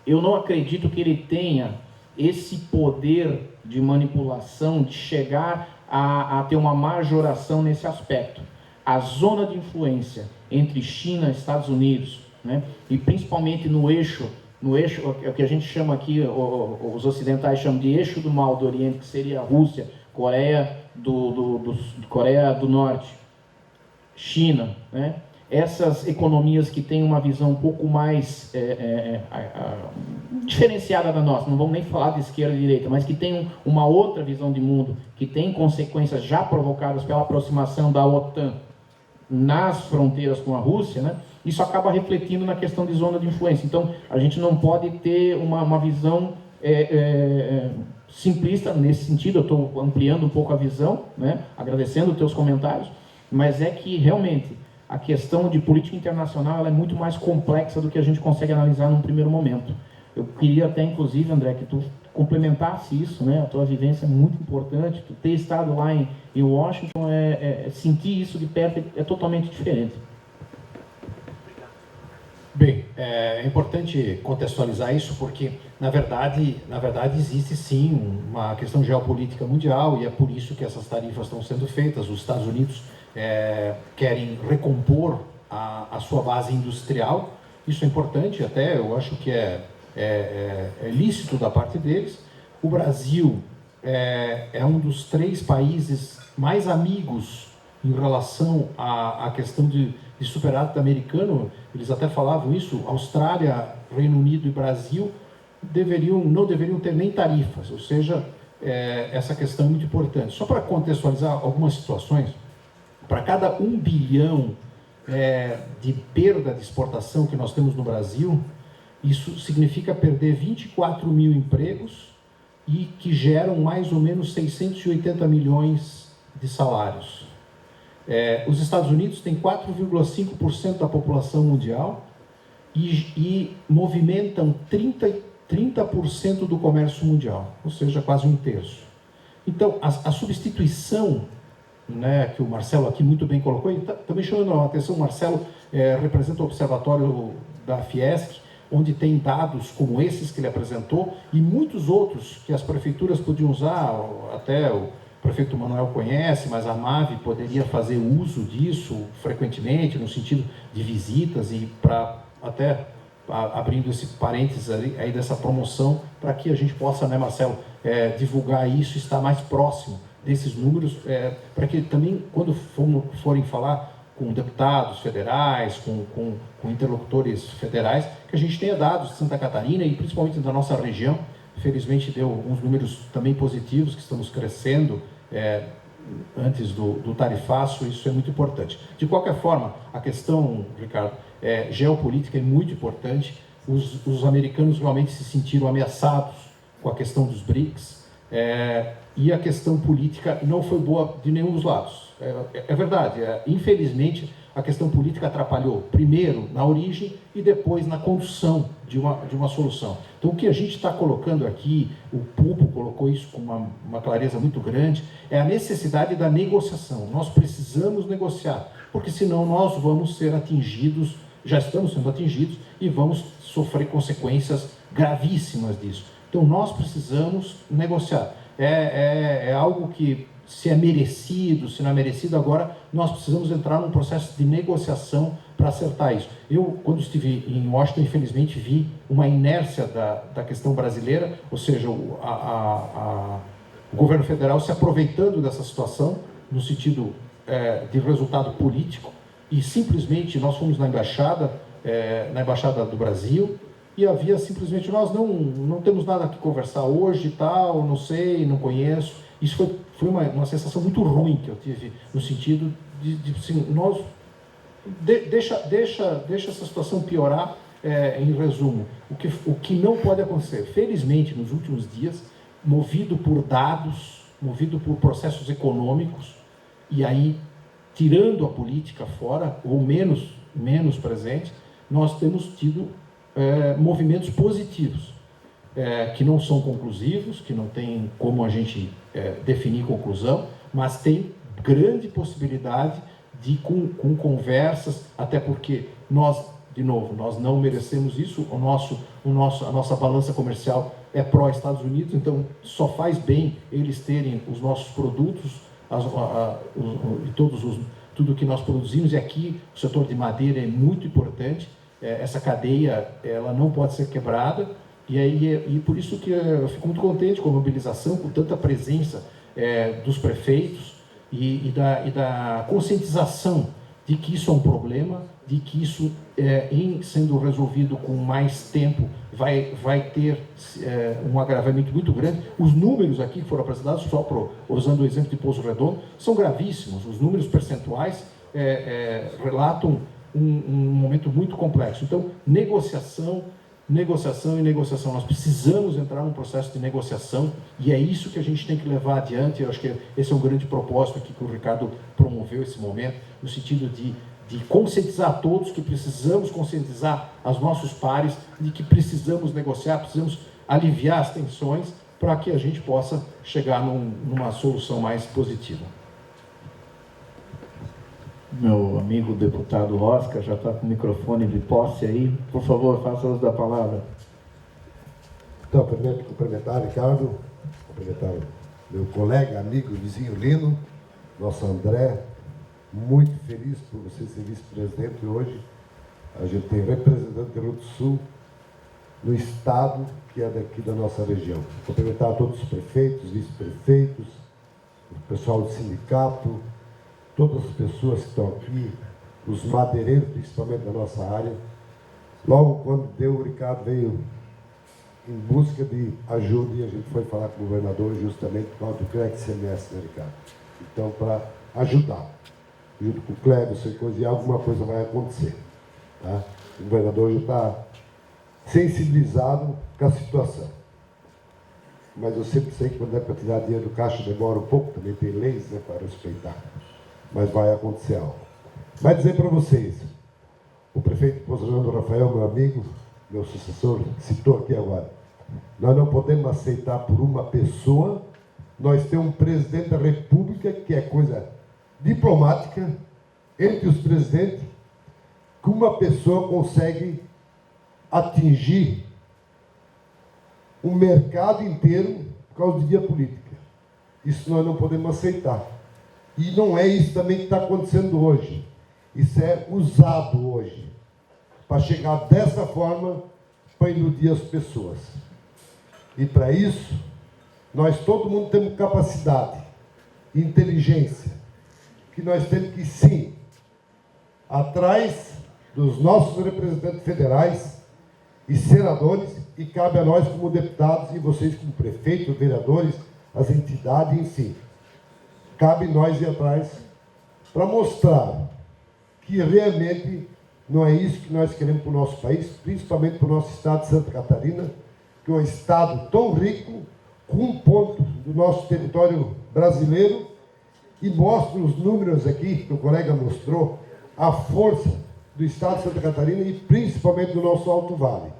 eu não acredito que ele tenha esse poder de manipulação, de chegar a ter uma majoração nesse aspecto. A zona de influência entre China e Estados Unidos, né, e principalmente no eixo, é o que a gente chama aqui, os ocidentais chamam de eixo do mal do Oriente, que seria a Rússia, Coreia do Norte, China, né? Essas economias que têm uma visão um pouco mais diferenciada da nossa, não vamos nem falar de esquerda e direita, mas que tem uma outra visão de mundo, que tem consequências já provocadas pela aproximação da OTAN nas fronteiras com a Rússia, né? isso acaba refletindo na questão de zona de influência. Então, a gente não pode ter uma visão simplista nesse sentido. Eu estou ampliando um pouco a visão, né? Agradecendo os teus comentários, mas é que realmente a questão de política internacional ela é muito mais complexa do que a gente consegue analisar num primeiro momento. Eu queria até, inclusive, André, que tu complementasse isso, né? A tua vivência é muito importante, tu ter estado lá em Washington, sentir isso de perto é totalmente diferente. Bem, é importante contextualizar isso porque, na verdade existe sim uma questão geopolítica mundial e é por isso que essas tarifas estão sendo feitas. Os Estados Unidos querem recompor a sua base industrial. Isso é importante, até eu acho que é lícito da parte deles. O Brasil é um dos 3 países mais amigos em relação à questão de superávit americano. Eles até falavam isso. Austrália, Reino Unido e Brasil não deveriam ter nem tarifas, ou seja, essa questão é muito importante. Só para contextualizar algumas situações, para cada 1 bilhão de perda de exportação que nós temos no Brasil, isso significa perder 24 mil empregos e que geram mais ou menos 680 milhões de salários. Os Estados Unidos têm 4,5% da população mundial e movimentam 30% do comércio mundial, ou seja, quase 1/3. Então, a substituição, né, que o Marcelo aqui muito bem colocou, e também chamando a atenção, o Marcelo representa o observatório da Fiesc, onde tem dados como esses que ele apresentou e muitos outros que as prefeituras podiam usar, até o prefeito Manuel conhece, mas a MAVE poderia fazer uso disso frequentemente, no sentido de visitas e para até abrindo esse parênteses aí dessa promoção, para que a gente possa, né, Marcelo, divulgar isso, estar mais próximo desses números, para que também, quando forem falar com deputados federais, com interlocutores federais, que a gente tenha dados de Santa Catarina e principalmente da nossa região. Felizmente deu alguns números também positivos, que estamos crescendo antes do tarifaço, isso é muito importante. De qualquer forma, a questão, Ricardo, geopolítica é muito importante. Os americanos realmente se sentiram ameaçados com a questão dos BRICS, e a questão política não foi boa de nenhum dos lados. É verdade, infelizmente a questão política atrapalhou, primeiro na origem e depois na condução de uma solução. Então o que a gente está colocando aqui, o Pupo colocou isso com uma clareza muito grande, é a necessidade da negociação. Nós precisamos negociar, porque senão nós vamos ser atingidos, já estamos sendo atingidos e vamos sofrer consequências gravíssimas disso. Então nós precisamos negociar. É algo que, se é merecido, se não é merecido, agora nós precisamos entrar num processo de negociação para acertar isso. Eu, quando estive em Washington, infelizmente vi uma inércia da questão brasileira, ou seja, o governo federal se aproveitando dessa situação, no sentido de resultado político, e simplesmente nós fomos na embaixada do Brasil, e havia simplesmente, nós não temos nada que conversar hoje e tal, não sei, não conheço. Isso foi uma sensação muito ruim que eu tive, no sentido de assim, nós deixa essa situação piorar. Em resumo, o que não pode acontecer, felizmente nos últimos dias, movido por dados, movido por processos econômicos, e aí tirando a política fora, ou menos presente, nós temos tido movimentos positivos, que não são conclusivos, que não tem como a gente definir conclusão, mas tem grande possibilidade de, com conversas, até porque nós, de novo, nós não merecemos isso, a nossa balança comercial é pró-Estados Unidos, então só faz bem eles terem os nossos produtos, tudo que nós produzimos, e aqui o setor de madeira é muito importante. Essa cadeia, ela não pode ser quebrada, e por isso que eu fico muito contente com a mobilização, com tanta presença dos prefeitos e da conscientização de que isso é um problema, de que isso, em sendo resolvido com mais tempo, vai ter um agravamento muito grande. Os números aqui que foram apresentados, usando o exemplo de Poço Redondo, são gravíssimos. Os números percentuais relatam um momento muito complexo. Então, negociação e negociação. Nós precisamos entrar num processo de negociação e é isso que a gente tem que levar adiante. Eu acho que esse é um grande propósito aqui que o Ricardo promoveu esse momento, no sentido de conscientizar a todos que precisamos conscientizar aos nossos pares de que precisamos negociar, precisamos aliviar as tensões para que a gente possa chegar numa solução mais positiva. Meu amigo deputado Oscar já está com o microfone de posse aí. Por favor, faça uso da palavra. Então, primeiro, cumprimentar Ricardo, cumprimentar meu colega, amigo, vizinho Lino, nosso André, muito feliz por você ser vice-presidente hoje. A gente tem representante do Rio Grande do Sul no estado que é daqui da nossa região. Cumprimentar a todos os prefeitos, vice-prefeitos, o pessoal do sindicato, todas as pessoas que estão aqui, os madeireiros, principalmente da nossa área. Logo quando deu, o Ricardo veio em busca de ajuda e a gente foi falar com o governador justamente por causa do CREC-CMS, né, Ricardo? Então, para ajudar, junto com o Cleber, e alguma coisa vai acontecer. Tá? O governador já está sensibilizado com a situação. Mas eu sempre sei que quando é para tirar dinheiro do caixa demora um pouco, também tem leis, né, para respeitar. Mas vai acontecer algo. Vai dizer para vocês, o prefeito Poço Redondo Rafael, meu amigo, meu sucessor, citou aqui agora, nós não podemos aceitar por uma pessoa, nós temos um presidente da República, que é coisa diplomática, entre os presidentes, que uma pessoa consegue atingir o mercado inteiro por causa de via política. Isso nós não podemos aceitar. E não é isso também que está acontecendo hoje. Isso é usado hoje para chegar dessa forma para iludir as pessoas. E para isso, nós todo mundo temos capacidade, inteligência, que nós temos que sim, atrás dos nossos representantes federais e senadores, e cabe a nós como deputados e vocês como prefeitos, vereadores, as entidades, enfim. Cabe nós ir atrás para mostrar que realmente não é isso que nós queremos para o nosso país, principalmente para o nosso estado de Santa Catarina, que é um estado tão rico, com um ponto do nosso território brasileiro, e mostra os números aqui, que o colega mostrou, a força do estado de Santa Catarina e principalmente do nosso Alto Vale.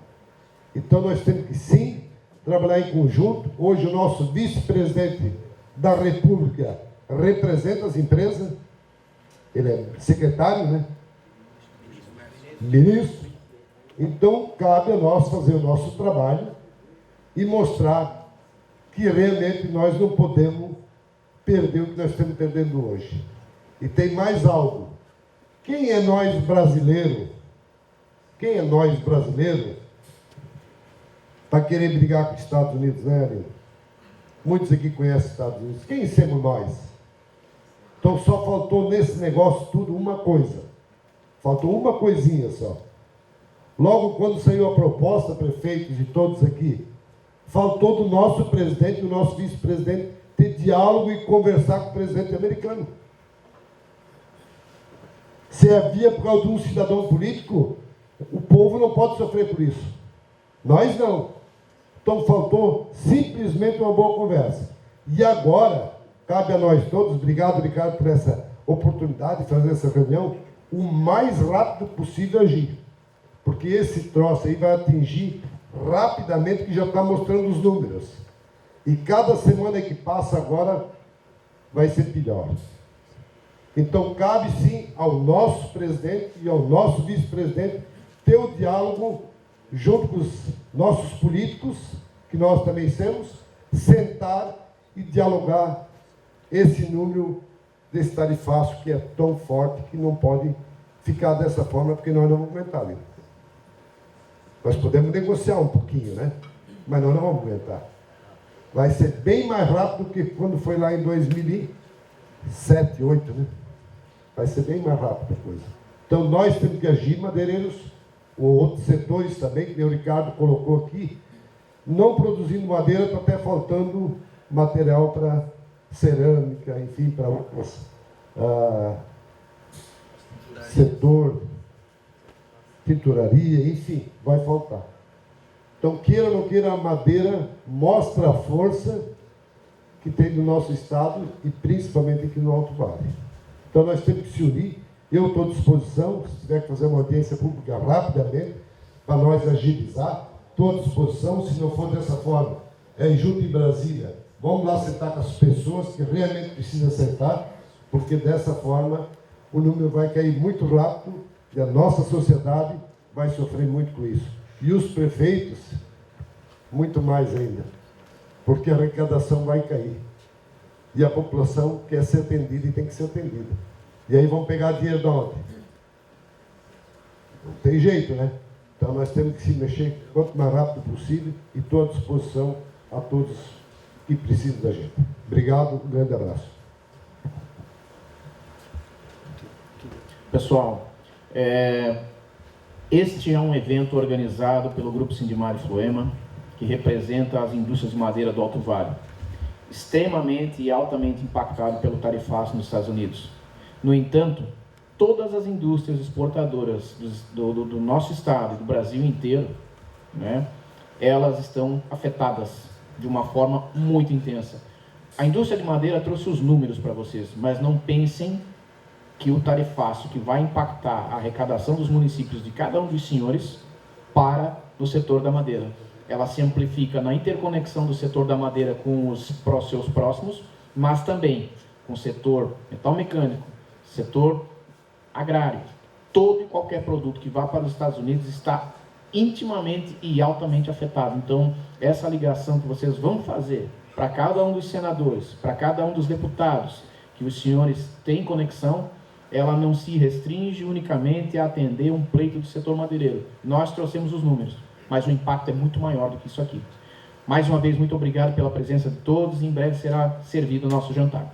Então nós temos que sim trabalhar em conjunto. Hoje o nosso vice-presidente da República representa as empresas, ele é secretário, né? Ministro. Então cabe a nós fazer o nosso trabalho e mostrar que realmente nós não podemos perder o que nós estamos perdendo hoje. E tem mais algo. Quem é nós brasileiros? Quem é nós brasileiros para querer brigar com os Estados Unidos, né, Aline? Muitos aqui conhecem os Estados Unidos. Quem somos nós? Então só faltou nesse negócio tudo uma coisa. Faltou uma coisinha só. Logo quando saiu a proposta, prefeitos e todos aqui, faltou do nosso presidente, do nosso vice-presidente, ter diálogo e conversar com o presidente americano. Se havia por causa de um cidadão político, o povo não pode sofrer por isso. Nós não. Então faltou simplesmente uma boa conversa. E agora, cabe a nós todos, obrigado, Ricardo, por essa oportunidade de fazer essa reunião, o mais rápido possível agir. Porque esse troço aí vai atingir rapidamente, que já está mostrando os números. E cada semana que passa agora vai ser pior. Então cabe sim ao nosso presidente e ao nosso vice-presidente ter o diálogo junto com os nossos políticos, que nós também somos, sentar e dialogar esse número desse tarifaço que é tão forte que não pode ficar dessa forma, porque nós não vamos aguentar, viu? Nós podemos negociar um pouquinho, né? Mas nós não vamos aguentar. Vai ser bem mais rápido do que quando foi lá em 2007, 2008, né? Vai ser bem mais rápido a coisa. Então nós temos que agir, madeireiros, ou outros setores também, que o Ricardo colocou aqui, não produzindo madeira, está até faltando material para cerâmica, enfim, para outros setor tinturaria, enfim, vai faltar. Então, queira ou não queira, a madeira mostra a força que tem no nosso estado e principalmente aqui no Alto Vale. Então, nós temos que se unir. Eu estou à disposição, se tiver que fazer uma audiência pública rapidamente, para nós agilizar, estou à disposição, se não for dessa forma, junto em Brasília, vamos lá sentar com as pessoas que realmente precisam sentar, porque dessa forma o número vai cair muito rápido e a nossa sociedade vai sofrer muito com isso. E os prefeitos, muito mais ainda, porque a arrecadação vai cair. E a população quer ser atendida e tem que ser atendida. E aí vão pegar dinheiro de onde? Não tem jeito, né? Então nós temos que se mexer quanto mais rápido possível e estou à disposição a todos que precisam da gente. Obrigado, um grande abraço. Pessoal, este é um evento organizado pelo Grupo Sindimar e Floema, que representa as indústrias de madeira do Alto Vale, extremamente e altamente impactado pelo tarifaço nos Estados Unidos. No entanto, todas as indústrias exportadoras do nosso estado e do Brasil inteiro, né, elas estão afetadas de uma forma muito intensa. A indústria de madeira trouxe os números para vocês, mas não pensem que o tarifaço que vai impactar a arrecadação dos municípios de cada um dos senhores para no setor da madeira. Ela se amplifica na interconexão do setor da madeira com os seus próximos, mas também com o setor metal mecânico, setor agrário. Todo e qualquer produto que vá para os Estados Unidos está intimamente e altamente afetado. Então, essa ligação que vocês vão fazer para cada um dos senadores, para cada um dos deputados, que os senhores têm conexão, ela não se restringe unicamente a atender um pleito do setor madeireiro. Nós trouxemos os números, mas o impacto é muito maior do que isso aqui. Mais uma vez, muito obrigado pela presença de todos e em breve será servido o nosso jantar.